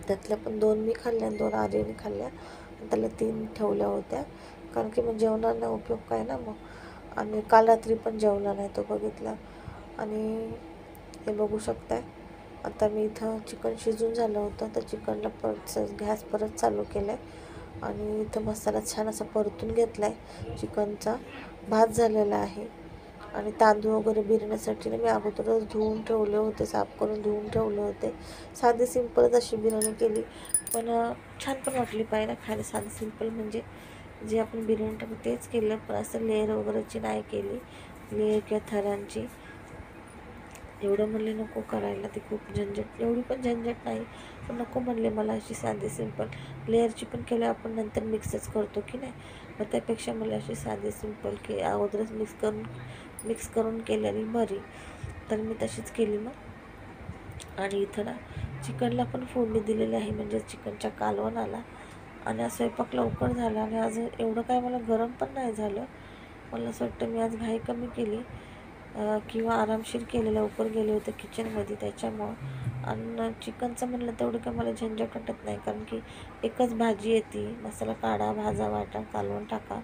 त्यातल्या पण 2 मी खाल्ल्या आणि 2 आर्यने खाल्ल्या. त्याला 3 ठेवल्या होत्या, कारण की मग जेवणार नाही उपयोग काय ना मग. आणि काल रात्री पण जेवला नाही तो, बघितला. आणि हे बघू शकताय, आता मी इथं चिकन शिजून झालं होतं तर चिकनला गॅस परत चालू केला आहे. आणि इथं मसाला छान असा परतून घेतला आहे. चिकनचा भात झालेला आहे. आणि तांदूळ वगैरे बिर्याणीसाठी मी अगोदरच धुवून ठेवले होते, साफ करून धुवून ठेवले होते. साधी सिंपलच अशी बिर्याणी केली, पण छान पण वाटली पाहिजे खायला. साधी सिंपल म्हणजे जे आपण बिर्याणी टाकू तेच केलं, पण असं लेअर वगैरेची नाही केली, लेअर किंवा थरांची. एवढं म्हणले नको करायला, ते खूप झंझट, एवढी पण झंझट नाही, पण नको म्हणले मला अशी साधी सिंपल. लेअरची पण केलं आपण नंतर मिक्सच करतो की नाही, मग त्यापेक्षा मला अशी साधी सिंपल अगोदरच मिक्स करून केलेली बरी. तर मी तशीच केली मग. आणि इथं ना चिकनला पण फोडणी दिलेली आहे, म्हणजे चिकनच्या कालवण आला. आणि स्वयंपाक लवकर झाला. आणि आज एवढं काय मला गरम पण नाही झालं. मला असं वाटतं मी आज घाई कमी केली किंवा आरामशीर केले, लवकर गेले होते किचनमध्ये त्याच्यामुळं. आणि चिकनचं म्हणलं तेवढं काय मला झंझट वाटत नाही, कारण की एकच भाजी येते, मसाला काढा, भाजा, वाटा, कालवण टाका,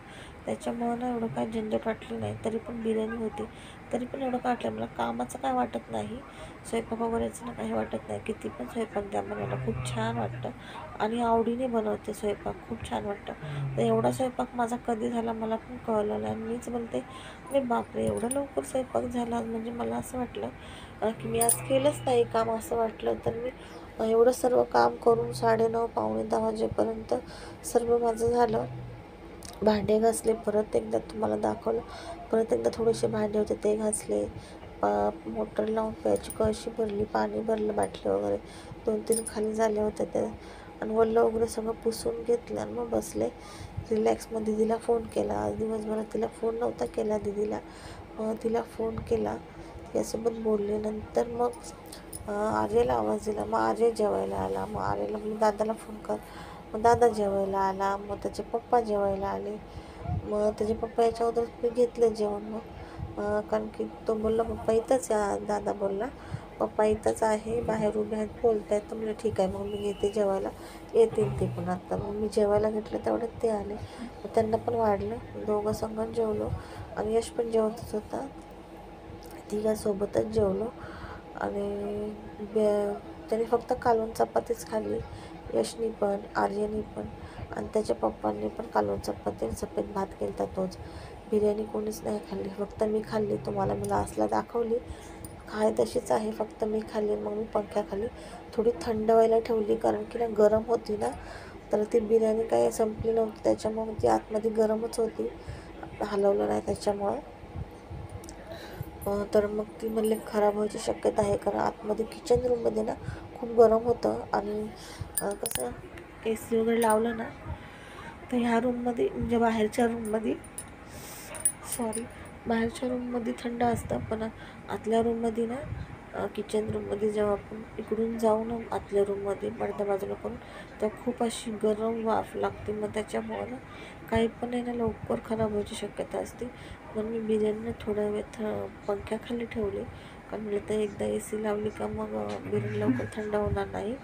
त्याच्यामुळं ना एवढं काय झंझट वाटली नाही. तरी पण बिर्याणी होती, तरी पण एवढं काय वाटलं मला, कामाचं काय वाटत नाही, स्वयंपाक वगैरेचं ना काही वाटत नाही. किती पण स्वयंपाक द्या मला खूप छान वाटतं आणि आवडीने बनवते स्वयंपाक, खूप छान वाटतं. तर एवढा स्वयंपाक माझा कधी झाला मला पण कळलं नाही. आणि मीच बोलते अरे बापरे, एवढं लवकर स्वयंपाक झाला, म्हणजे मला असं वाटलं की मी आज केलंच नाही काम असं वाटलं. तर मी एवढं सर्व काम करून 9:30 पावणे 10 वाजेपर्यंत सर्व माझं झालं. भांडे घासले, परत एकदा तुम्हाला दाखवलं, परत एकदा थोडेसे भांडे होते ते घासले, मोटर लावून प्यायची कळशी भरली, पाणी भरलं, बाटली वगैरे 2-3 खाली झाले होते ते, आणि वल्लं वगैरे सगळं पुसून घेतलं. आणि मग बसले रिलॅक्स. मग दिदीला फोन केला, आज दिवसभरात तिला फोन नव्हता केला दिदीला, तिला फोन केला, तिच्यासोबत बोलले. नंतर मग आर्याला आवाज दिला, मग आर्य जेवायला आला. मग आर्याला बोलले दादाला फोन कर, मग दादा जेवायला आला, मग त्याचे पप्पा जेवायला आले. मग त्याचे पप्पा याच्या अगोदर मी घेतलं जेवण. मग कारण की तो बोलला पप्पा इथंच दादा बोलला पप्पा इथंच आहे, बाहेर उभे आहेत बोलत आहेत. तर म्हणजे ठीक आहे, मग मी घेते जेवायला, येतील ते पण आता. मग मी जेवायला घेतलं तेवढ्यात ते आले. मग त्यांना पण वाढलं, दोघं संगत जेवलो आणि यश पण जेवतच होता. तिघांसोबतच जेवलो. आणि त्याने फक्त कालवण चपातीच खाल्ली, यशनी पण, आर्यनी पण, आणि त्याच्या पप्पांनी पण कालवण चपाती सफेद भात केला तोच. बिर्याणी कोणीच नाही खाल्ली, फक्त मी खाल्ली. तुम्हाला मी लास्टला दाखवली, काय तशीच आहे, फक्त मी खाल्ली. मग मी पंख्याखाली थोडी थंड व्हायला ठेवली, कारण की ना गरम होती ना, तर ती बिर्याणी काही संपली नव्हती, त्याच्यामुळे ती आतमध्ये गरमच होती, हलवलं नाही त्याच्यामुळं. तर मग ती म्हणले खराब व्हायची शक्यता आहे, कारण आतमध्ये किचन रूममध्ये ना खूप गरम होतं. आणि कसं AC वगैरे लावलं ना, तर ह्या रूममध्ये म्हणजे बाहेरच्या रूममध्ये थंड असतं, पण आतल्या रूममध्ये ना किचन रूममध्ये जेव्हा आपण इकडून जाऊ ना आतल्या रूममध्ये पडद्या बाजूला करून, तेव्हा खूप अशी गरम वाफ लागते. मग त्याच्यामुळं ना काही पण आहे ना लवकर खराब व्हायची शक्यता असते. म्हणून मी बिर्याणीला थोडा वेळ पंख्याखाली ठेवली, कारण मला तर एकदा AC लावली का मग बिर्याणी लवकर थंड होणार नाही.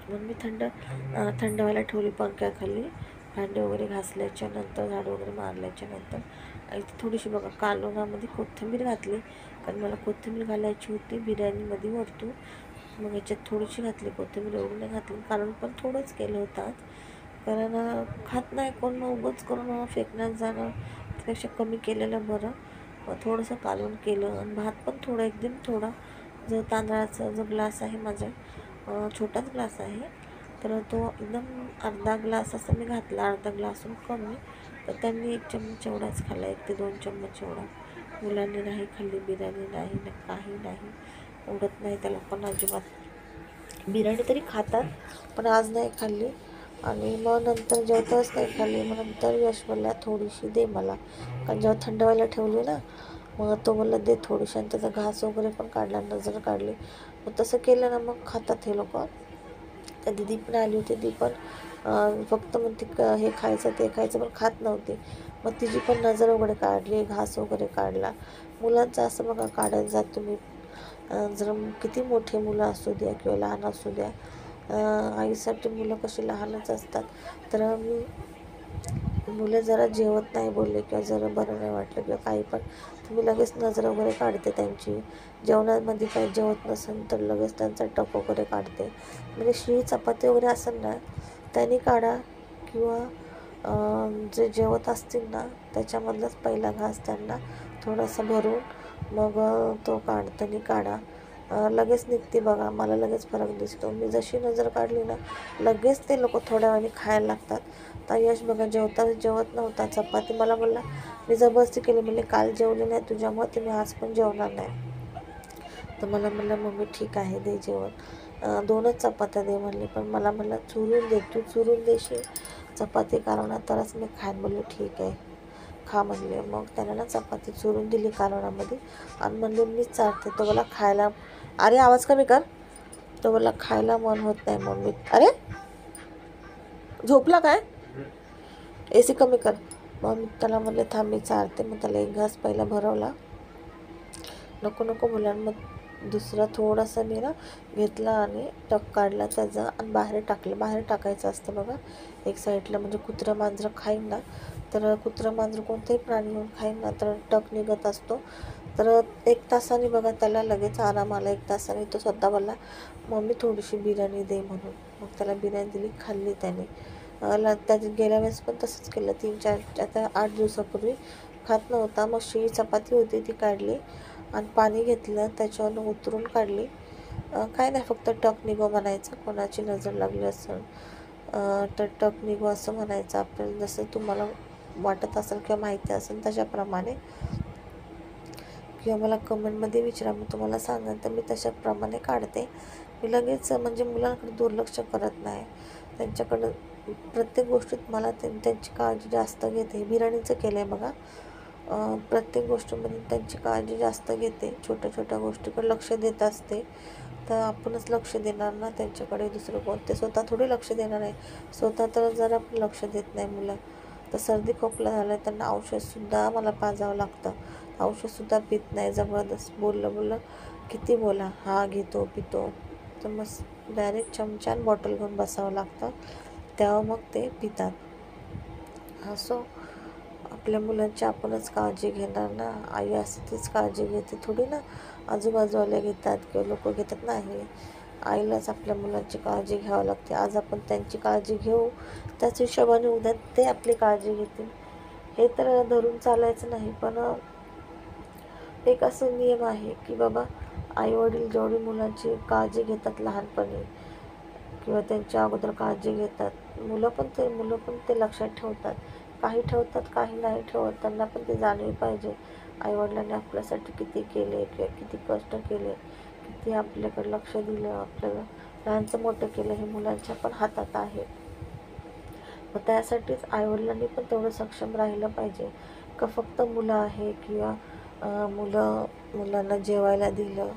म्हणून मी थंड व्हायला ठेवली पंख्याखाली. भांडे वगैरे घासल्याच्या नंतर, झाडू वगैरे मारल्याच्या नंतर. आणि ती थोडीशी बघा कालवणामध्ये कोथिंबीर घातली, कारण मला कोथिंबीर घालायची होती बिर्याणीमध्ये वरतून. मग याच्यात थोडीशी घातली कोथिंबीर, एवढी नाही घातली, कारण पण थोडंच केलं होतं, कारण खात नाही कोण, उगाच करून फेकण्यात जाणं, त्यापेक्षा कमी केलेलं बरं. थोडंसं कालवण केलं आणि भात पण थोडा, एकदम थोडा, जो तांदळाचा जो ग्लास आहे माझा, छोटाच ग्लास आहे, तर तो एकदम अर्धा ग्लास असं मी घातला, अर्धा ग्लासून कमी. तर त्यांनी 1 चम्मच एवढाच खाल्ला, 1 ते 2 चम्मच एवढा. मुलांनी नाही खाल्ली बिर्याणी, नाही ना काही नाही, उडत नाही त्याला पण अजिबात. बिर्याणी तरी खातात, पण आज नाही खाल्ली. आणि मग नंतर जेवताच नाही खाल्ली. मग नंतर यश बोलला थोडीशी दे मला, कारण जेव्हा थंड व्हायला ठेवली ना, मग तो बोलला दे थोडीशी, आणि त्याचा घास वगैरे पण काढला, नजर काढली. मग तसं केलं ना मग खातात हे लोक. त्या दिदी पण आली होती, ती पण फक्त म्हणते हे खायचं ते खायचं, पण खात नव्हती. मग तिची पण नजर वगैरे काढली, घास वगैरे काढला. मुलांचं असं बघा काढत जात तुम्ही, जर किती मोठे मुलं असू द्या किंवा लहान असू द्या, आईसाठी मुलं कशी लहानच असतात. तर मुलं जरा जेवत नाही बोलले किंवा जरा बरं नाही वाटलं किंवा काही पण, तर मी लगेच नजर वगैरे काढते त्यांची. जेवणामध्ये काही जेवत नसेल तर लगेच त्यांचा टप वगैरे काढते. म्हणजे शिळी चपाती वगैरे असेल ना त्यांनी काढा, किंवा जे जेवत असतील ना त्याच्यामधलाच पहिला घास त्यांना थोडासा भरून मग तो त्यांनी काढा. लगेच निघते बघा, मला लगेच फरक दिसतो. मी जशी नजर काढली ना लगेच ते लोक थोड्या वेळाने खायला लागतात. तर यश बघा जेवत नव्हता चपाती, मला बोलला, मी जबरदस्ती केली, म्हणले काल जेवले नाही तुझ्यामुळे, तुम्ही आज पण जेवणार नाही. तर मला म्हणलं मम्मी ठीक आहे दे जेवण, 2च चपात्या दे म्हणले, पण मला म्हणलं चुरून दे, तू चुरून देशील चपाती कालवणात तरच मी खाईन. बोलले ठीक आहे खा म्हणले. मग त्याला ना चपाती चुरून दिली कालवणामध्ये आणि म्हणले मीच चालते. तो मला खायला, अरे आवाज कमी कर, तो मला खायला मन होत नाही मम्मी. अरे झोपला काय, AC कमी कर. मग मी त्याला म्हणले थांब मी चालते. मग त्याला 1 घास पहिला भरवला, नको मग दुसरा थोडासा मी ना घेतला आणि टक काढला त्याचा आणि बाहेर टाकलं. बाहेर टाकायचं असतं बघा एक साईडला, म्हणजे कुत्रं मांजरं खाईन ना, तर कुत्रं मांजरं कोणतंही प्राणी येऊन खाईन ना तर टक निघत असतो. तर 1 तासाने बघा त्याला लगेच आराम आला. 1 तासाने तो स्वतः बोलला मम्मी थोडीशी बिर्याणी दे म्हणून. मग त्याला बिर्याणी दिली, खाल्ली त्याने. त्याच्या गेल्या वेळेस पण तसंच केलं, 3-4 आता 8 दिवसापूर्वी खात नव्हता. मग शिळी चपाती होती ती काढली आणि पाणी घेतलं, त्याच्यावरून उतरून काढली. काय नाही, फक्त टक निघो म्हणायचं, कोणाची नजर लागली असेल तर टक निघो असं म्हणायचं आपल्याला, जसं तुम्हाला वाटत असेल किंवा माहिती असेल तशाप्रमाणे, किंवा मला कमेंटमध्ये विचारा, मी तुम्हाला सांगेन तर मी तशाप्रमाणे काढते. मी लगेच म्हणजे मुलांकडे दुर्लक्ष करत नाही, त्यांच्याकडं प्रत्येक गोष्टीत मला त्यांची काळजी जास्त घेते. बिर्याणीचं केलं आहे बघा, प्रत्येक गोष्टीमध्ये त्यांची काळजी जास्त घेते, छोट्या छोट्या गोष्टीकडे लक्ष देत असते. तर आपणच लक्ष देणार ना त्यांच्याकडे, दुसरं कोण? ते स्वतः थोडी लक्ष देणार आहे. स्वतः तर जरा पण लक्ष देत नाही मुलं. तर सर्दी खोकला झाला त्यांना औषधसुद्धा मला पाजावं लागतं. औषधसुद्धा पित नाही, जबरदस्त बोललं किती बोला, हा घेतो पितो, तर मग डायरेक्ट चमच्यान बॉटल घेऊन बसावं लागतं, तेव्हा मग ते पितात. असो, आपल्या मुलांची आपणच काळजी घेणार ना. आई असते तीच काळजी घेते थोडी ना आजूबाजूवाले घेतात किंवा लोक घेतात. नाही, आईलाच आपल्या मुलांची काळजी घ्यावी लागते. आज आपण त्यांची काळजी घेऊ, त्याच हिशोबाने उद्या ते आपली काळजी घेतील. हे तर धरून चालायचं नाही. पण एक असं नियम आहे की बाबा, आईवडील जेवढी मुलांची काळजी घेतात लहानपणी किंवा त्यांच्या अगोदर काळजी घेतात, मुलं पण ते लक्षात ठेवतात. काही ठेवतात, काही नाही ठेवत. त्यांना पण ते जाणीव पाहिजे, आईवडिलांनी आपल्यासाठी किती केले किंवा किती कष्ट केले, किती आपल्याकडे लक्ष दिलं, आपल्याला लहानचं मोठं केलं. हे मुलांच्या पण हातात आहे. मग त्यासाठीच आईवडिलांनी पण तेवढं सक्षम राहिलं पाहिजे. का फक्त मुलं आहे किंवा मुलांना जेवायला दिलं,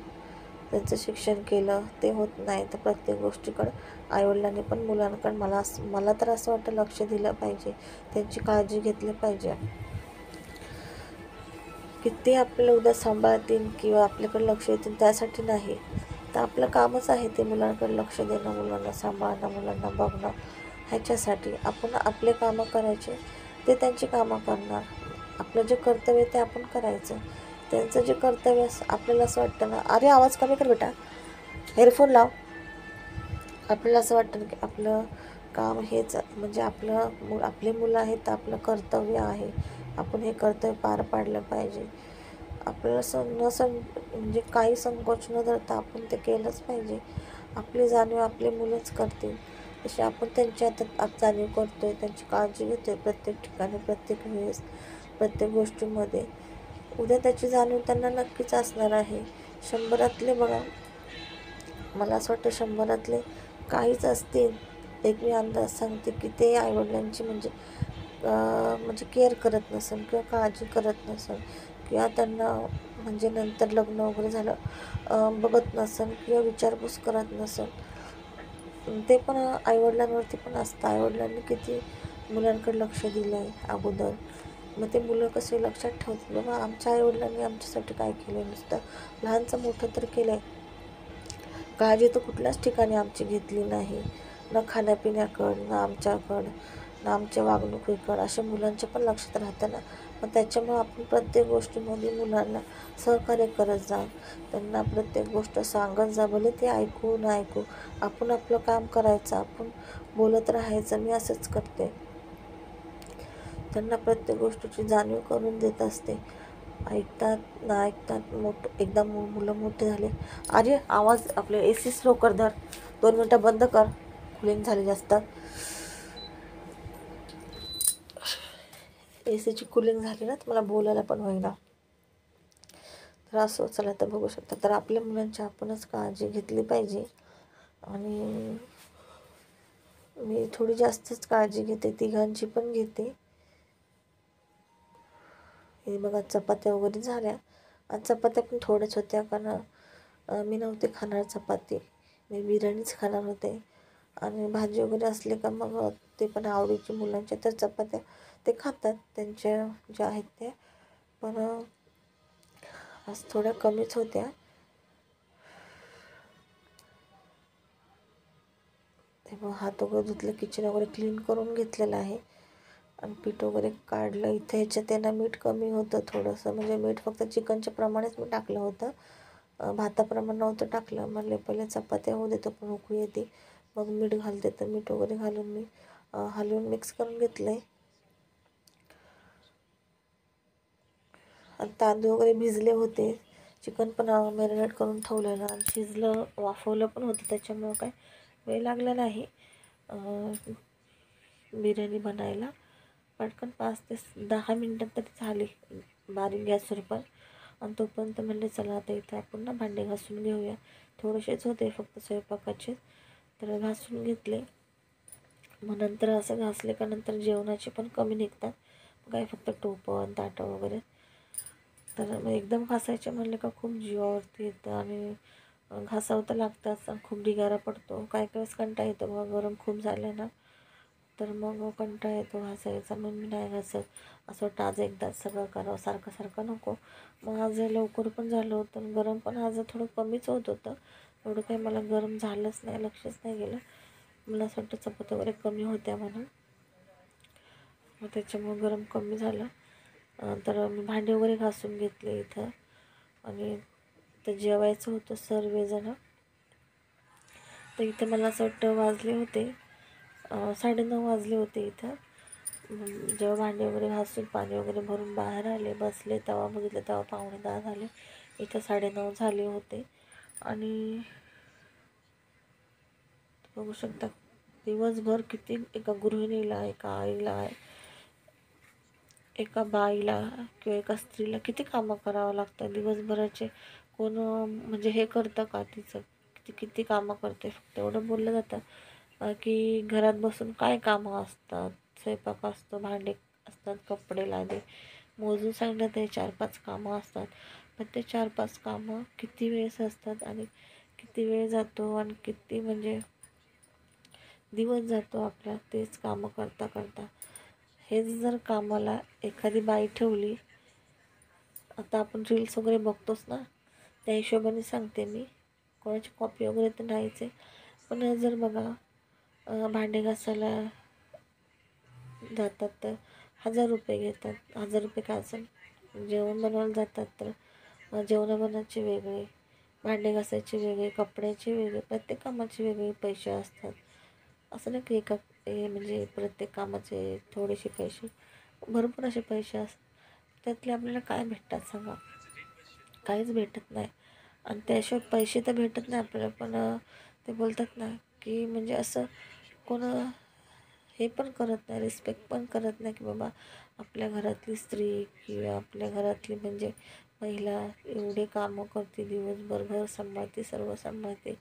त्यांचं शिक्षण केलं, ते होत नाही. तर प्रत्येक गोष्टीकडं आईवडिलांनी पण मुलांकडे मला तर असं वाटतं लक्ष दिलं पाहिजे, त्यांची काळजी घेतली पाहिजे. किती आपल्याला उद्या सांभाळतील किंवा आपल्याकडे लक्ष येतील त्यासाठी नाही, तर आपलं कामच आहे ते मुलांकडे लक्ष देणं, मुलांना सांभाळणं, मुलांना बघणं. ह्याच्यासाठी आपण आपले कामं करायचे, ते त्यांची कामं करणार. आपलं जे कर्तव्य ते आपण करायचं. त्यांचं जे कर्तव्य आपल्याला असं वाटतं ना, अरे आवाज कमी कर बेटा, हेडफोन लाव. आपल्याला असं वाटतं की आपलं काम हेच म्हणजे आपले मुलं आहेत, तर आपलं कर्तव्य आहे, आपण हे कर्तव्य पार पाडलं पाहिजे. आपल्याला म्हणजे काही संकोच न धरता आपण ते केलंच पाहिजे. आपली जाणीव आपले मुलंच करतील. जशी आपण त्यांच्या हातात जाणीव करतोय, त्यांची काळजी घेतोय प्रत्येक ठिकाणी, प्रत्येक वेळेस, प्रत्येक गोष्टीमध्ये, उद्या त्याची जाणीव त्यांना नक्कीच असणार आहे. 100रातले बघा, मला असं वाटतं 100रातले काहीच असतील, एक मी अंदाज सांगते की ते आईवडिलांची म्हणजे केअर करत नसेल किंवा काळजी करत नसेल किंवा त्यांना म्हणजे नंतर लग्न वगैरे झालं बघत नसेल किंवा विचारपूस करत नसेल. ते पण आईवडिलांवरती पण असतं. आईवडिलांनी किती मुलांकडे लक्ष दिलं आहे अगोदर, मग ते मुलं कसे लक्षात ठेवतात, बाबा आमच्या आईवडिलांनी आमच्यासाठी काय केलं, नुसतं लहानचं मोठं तर केलं आहे. काळजी तर कुठल्याच ठिकाणी आमची घेतली नाही, ना खाण्यापिण्याकडं, ना आमच्याकडं, ना आमच्या वागणुकीकडं. अशा मुलांच्या पण लक्षात राहतं ना. मग त्याच्यामुळं आपण प्रत्येक गोष्टीमध्ये मुलांना सहकार्य करत जा, त्यांना प्रत्येक गोष्ट सांगत जा, भले ते ऐकू न ऐकू. आपण आपलं काम करायचं, आपण बोलत राहायचं. मी असंच करते, त्यांना प्रत्येक गोष्टीची जाणीव करून देत असते. ऐकतात ना ऐकतात. एकदा मुलं मोठे झाले, अरे आवाज आपले AC स्लो कर, धर 2 मिनटं बंद कर, कुलिंग झाली जास्त, ACची कुलिंग झाली ना, तर मला बोलायला पण होईना. तर असं चला, तर बघू शकता, तर आपल्या मुलांची आपणच काळजी घेतली पाहिजे. आणि मी थोडी जास्तच काळजी घेते, तिघांची पण घेते. हे बघा, चपात्या वगैरे झाल्या. आणि चपात्या पण थोड्याच होत्या, कारण मी नव्हते खाणार चपाती, मी बिर्याणीच खाणार होते. आणि भाजी वगैरे असले का मग ते पण आवडीची मुलांच्या, तर चपात्या ते खातात त्यांच्या ज्या आहेत त्या. पण आज थोड्या कमीच होत्या. ते मग हात वगैरे धुतलं, किचन वगैरे क्लीन करून घेतलेलं आहे आणि पीठ वगैरे काढलं. इथं ह्याच्यात त्यांना मीठ कमी होतं थोडंसं, म्हणजे मीठ फक्त चिकनच्या प्रमाणेच मी टाकलं होतं, भाताप्रमाणे नव्हतं टाकलं. म्हणले पहिले चपात्या होऊ देतो, पण उकळी येते मग मीठ घालते. तर मीठ वगैरे घालून मी हलवून मिक्स करून घेतलं आहे. आणि तांदूळ वगैरे भिजले होते, चिकन पण मॅरिनेट करून ठेवलेलं आणि शिजलं, वाफवलं पण होतं, त्याच्यामुळं काय वेळ लागला नाही बिर्याणी बनायला. पटकन 5 ते 10 मिनटात तरी झाली बारीक गॅसवर पण. आणि तोपर्यंत म्हणले चला आता इथं आपण ना भांडे घासून घेऊया. थोडेसेच होते फक्त स्वयंपाकाचे, तर घासून घेतले. मग नंतर असं घासले का नंतर जेवणाचे पण कमी निघतात, काय फक्त टोपण ताटं वगैरे. तर मग एकदम घासायचे म्हणले का खूप जीवावरती येतं आणि घासावं तर लागतं, खूप ढिगारा पडतो. काय काय वेळेस कंटाळा येतो बघा, गरम खूप झालं ना तर मग कंटाळा येतो घासायचा. मग मी नाही घासत, असं वाटतं आज एकदाच सगळं करावं, सारखं सारखं नको. मग आज लवकर पण झालं होतं आणि गरम पण आज थोडं कमीच होत होतं. एवढं काही मला गरम झालंच नाही, लक्षच नाही गेलं. मला असं वाटतं चपात्या वगैरे कमी होत्या म्हणून, मग त्याच्यामुळं गरम कमी झालं. तर मी भांडे वगैरे घासून घेतले इथं आणि तर जेवायचं होतं सर्वजणं. तर इथं मला असं वाटतं वाजले होते 9:30 वाजले होते इथं. जेव्हा भांडे वगैरे घासून पाणी वगैरे भरून बाहेर आले, बसले, तेव्हा बघितलं तेव्हा 9:45 झाले. इथं 9:30 झाले होते. आणि बघू शकता दिवसभर किती एका गृहिणीला, एका आईला, एका बाईला किंवा एका स्त्रीला किती कामं करावं लागतं दिवसभराचे. कोण म्हणजे हे करतं का तिचं किती कामं करते. फक्त एवढं बोललं जातं की घरात बसून काय कामं असतात, स्वयंपाक असतो, भांडे असतात, कपडे लादे, मोजून सांगण्यात ते 4-5 कामं असतात. पण ते 4-5 कामं किती वेळेस असतात आणि किती वेळ जातो आणि किती म्हणजे दिवस जातो आपला तेच कामं करता करता. हेच जर कामाला एखादी बाई ठेवली, आता आपण रील्स वगैरे बघतोच ना, त्या हिशोबाने सांगते मी, कोणाची कॉपी वगैरे तर नाहीच आहे. पण जर बघा भांडे घासायला जातात तर 1,000 रुपये घेतात. 1,000 रुपये का असेल. जेवण बनवायला जातात तर जेवण बनवायचे वेगळे, भांडे घासायचे वेगळे, कपड्याचे वेगळे, प्रत्येक कामाचे वेगळे पैसे असतात. असं नाही की एका म्हणजे प्रत्येक कामाचे थोडेसे पैसे, भरपूर असे पैसे असतात. त्यातले आपल्याला काय भेटतात सांगा, काहीच भेटत नाही. आणि त्याशिवाय पैसे तर भेटत नाही आपल्याला, पण ते बोलतात ना की म्हणजे असं कोण हे पण करत नाही, रिस्पेक्ट पण करत नाही की बाबा आपल्या घरातली स्त्री किंवा आपल्या घरातली म्हणजे महिला एवढे कामं करते, दिवसभर घर सांभाळते, सर्व सांभाळते.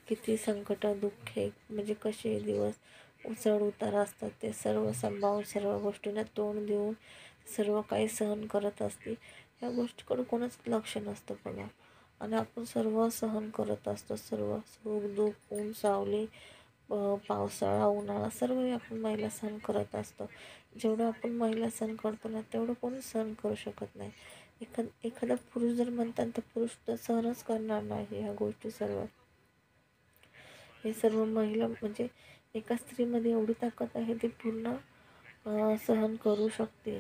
किती संकट दुःखे म्हणजे कसे दिवस चढ उतार असतात ते सर्व सांभाळून, सर्व गोष्टींना तोंड देऊन सर्व काही सहन करत असते. या गोष्टीकडे कोणच लक्ष नसतं बघा. आणि आपण सर्व सहन करत असतो, सर्व सुख दुःख, ऊन सावली, पावसाळा उन्हाळा सर्व आपण महिला सहन करत असतो. जेवढं आपण महिला सहन करतो ना तेवढं कोणी सहन करू शकत नाही. एखादा पुरुष जर म्हणतात तर पुरुष तर सहनच करणार नाही ह्या गोष्टी सर्व. हे सर्व महिला म्हणजे एका स्त्रीमध्ये एवढी ताकद आहे, ती पूर्ण सहन करू शकते,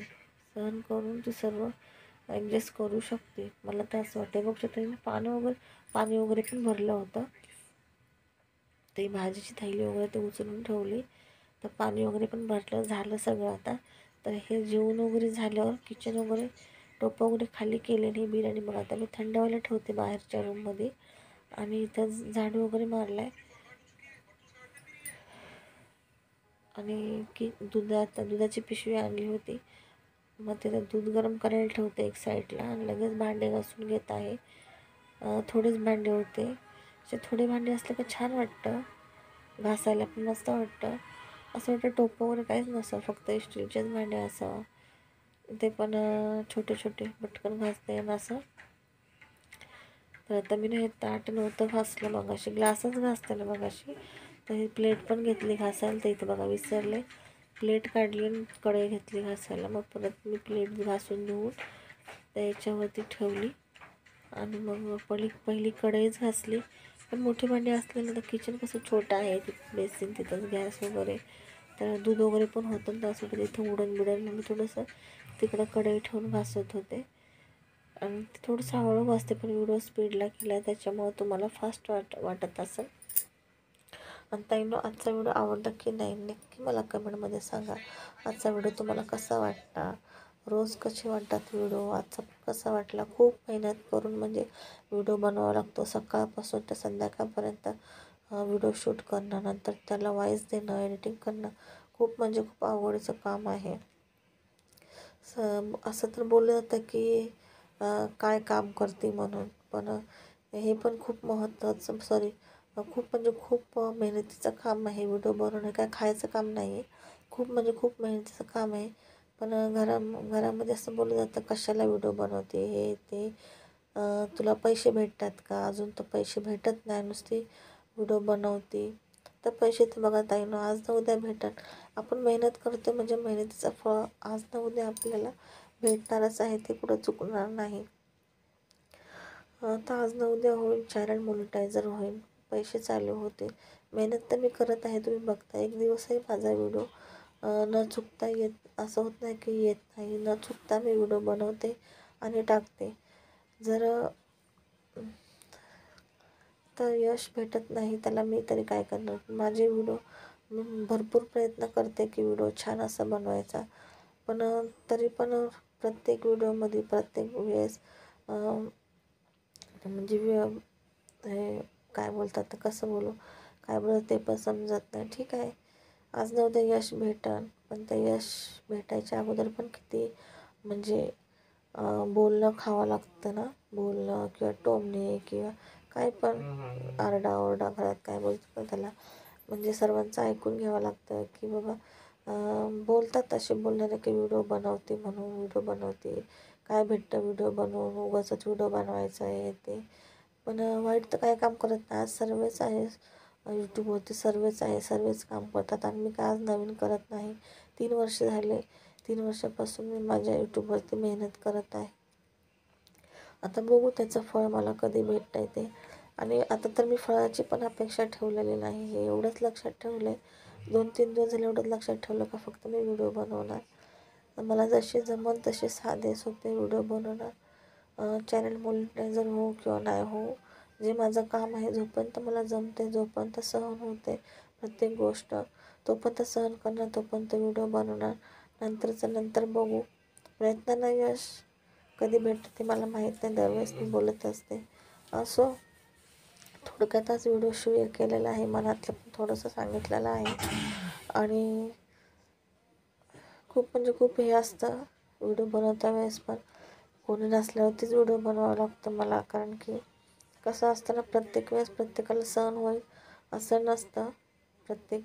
सहन करून ती सर्व ॲडजस्ट करू शकते. मला तर असं वाटतं. बघ शकते मी पाणी वगैरे पण भरलं होतं. ते भाजीची थैली वगैरे ते उचलून ठेवली, तर पाणी वगैरे पण भरलं झालं सगळं आता. तर हे जेवण वगैरे झाल्यावर किचन वगैरे टोपं वगैरे खाली केले नाही बिर्याणी. मग आता मी थंड व्हायला ठेवते बाहेरच्या रूममध्ये. आणि इथं झाडू वगैरे मारला आहे. आणि की दुधाची पिशवी आणली होती, मग तिथं दूध गरम करायला ठेवते एक साईडला आणि लगेच भांडे घासून घेत आहे. थोडेच भांडे होते, असे थोडे भांडे असले का छान वाटतं, घासायला पण मस्त वाटतं. असं वाटतं टोपं वगैरे काहीच नसावं, फक्त स्टीलचेच भांडे असावं. ते पण छोटे छोटे पटकन घासता येणं असं. तर आता मी हे ताट नव्हतं घासलं मगाशी, ग्लासच घासते ना मगाशी. तर ही प्लेट पण घेतली घासायला, तर इथं बघा विसरले, प्लेट काढली आणि कढई घेतली घासायला. मग परत मी प्लेट घासून धुवून त्याच्यावरती ठेवली आणि मग पहिली कढईच घासली. पण मोठी भांडी असले ना तर किचन कसं छोटं आहे, तिथं बेसिन, तिथंच गॅस वगैरे, तर दूध वगैरे पण होतं ना, त्यासाठी तिथं उडण मग मी थोडंसं तिकडं कढई ठेवून घासत होते. आणि ते थोडंसं हळू घासते, पण व्हिडिओ स्पीडला केला आहे त्याच्यामुळं तुम्हाला फास्ट वाटत असेल. आणि ताईंनो, आजचा व्हिडिओ आवडला की नाही नक्की मला कमेंटमध्ये सांगा. आजचा व्हिडिओ तुम्हाला कसा वाटला, रोज कसे वाटतात व्हिडिओ, आजचा कसा वाटला. खूप मेहनत करून म्हणजे व्हिडिओ बनवावा लागतो, सकाळपासून तर संध्याकाळपर्यंत व्हिडिओ शूट करणं, नंतर त्याला वॉईस देणं, एडिटिंग करणं खूप म्हणजे खूप आवडीचं काम आहे. असं तर बोललं जातं की काय काम करते म्हणून, पण हे पण खूप महत्त्वाचं खूप म्हणजे खूप मेहनतीचं काम आहे. व्हिडिओ बनवणं काय खायचं काम नाही आहे, खूप म्हणजे खूप मेहनतीचं काम आहे. पण घरामध्ये असं बोललं जातं कशाला व्हिडिओ बनवते हे ते, तुला पैसे भेटतात का? अजून तर पैसे भेटत नाही, नुसती व्हिडिओ बनवते. तर पैसे तर बघा ताईंनो, आज ना उद्या भेटत. आपण मेहनत करतो म्हणजे मेहनतीचं फळ आज ना उद्या आपल्याला भेटणारच आहे, ते कुठं चुकणार नाही. तर आज ना उद्या होईल, चॅनल मोनिटायझर होईल, पैसे चालू होतील. मेहनत तर मी करत आहे, तुम्ही बघता. एक दिवसही माझा व्हिडिओ न चुकता येत असं होत नाही की येत नाही. न चुकता मी व्हिडिओ बनवते आणि टाकते. जर तर यश भेटत नाही त्याला मी तरी काय करणार. माझे व्हिडिओ मी भरपूर प्रयत्न करते की व्हिडिओ छान असा बनवायचा. पण तरी पण प्रत्येक व्हिडिओमध्ये प्रत्येक वेळेस म्हणजे हे काय बोलतात तर कसं बोलू, काय बोलत ते पण समजत नाही. ठीक आहे, आज न उद्या यश भेटन, पण ते यश भेटायच्या अगोदर पण किती म्हणजे बोलणं खावं लागतं ना. बोलणं किंवा टोमणे किंवा काय पण आरडाओरडा, घरात काय बोलतो त्याला, म्हणजे सर्वांचं ऐकून घ्यावं लागतं की बाबा बोलतात तसे बोलणारे की व्हिडिओ बनवते म्हणून व्हिडिओ बनवते, काय भेटतं व्हिडिओ बनवून, उगाचच व्हिडिओ बनवायचं आहे ते. पण वाईट तर काय काम करत नाही. आज सर्वच आहे यूट्यूबवरती, सर्वच आहे, सर्वच काम करतात आणि मी काय आज नवीन करत नाही. 3 वर्ष झाले, 3 वर्षापासून मी माझ्या यूट्यूबवरती मेहनत करत आहे. आता बघू त्याचं फळ मला कधी भेटतं आहे ते. आणि आता तर मी फळाची पण अपेक्षा ठेवलेली नाही. हे एवढंच लक्षात ठेवलं आहे, 2-3 दिवस झाले एवढंच लक्षात ठेवलं का फक्त मी व्हिडिओ बनवणार. मला जसे जमल तसे साधे सोपे व्हिडिओ बनवणार. चॅनल मोनिटायझर हो किंवा नाही हो, जे माझं काम आहे, जोपर्यंत मला जमते, जोपर्यंत सहन होते प्रत्येक गोष्ट, तोपर्यंत सहन करणार, तोपर्यंत व्हिडिओ बनवणार. नंतरचं नंतर बघू. प्रयत्नांना यश कधी भेटतं ते मला माहीत नाही, दरवेळेस मी बोलत असते. असो, थोडक्यातच व्हिडिओ शेअर केलेला आहे, मनातलं पण थोडंसं सांगितलेलं आहे. आणि खूप म्हणजे खूप हे असतं व्हिडिओ बनवता वेळेस, पण कोणी नसल्यावरतीच व्हिडिओ बनवावं लागतं मला. कारण की कसं असतं ना, प्रत्येक वेळेस प्रत्येकाला सहन होईल असं नसतं. प्रत्येक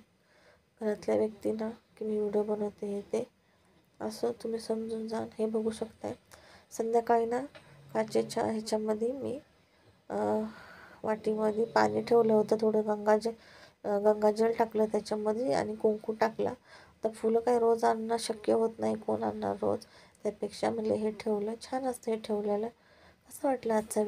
घरातल्या व्यक्तींना की मी व्हिडिओ बनवते हे ते, असं तुम्ही समजून जा. हे बघू शकताय, संध्याकाळी ना काचेच्या ह्याच्यामध्ये मी वाटीमध्ये पाणी ठेवलं होतं, थोडं गंगाजल टाकलं त्याच्यामध्ये आणि कुंकू टाकला. तर फुलं काय रोज आणणं शक्य होत नाही, कोण आणणार रोज. त्यापेक्षा म्हणलं हे ठेवलं, छान असतं हे ठेवलेलं. कसं वाटलं आजचा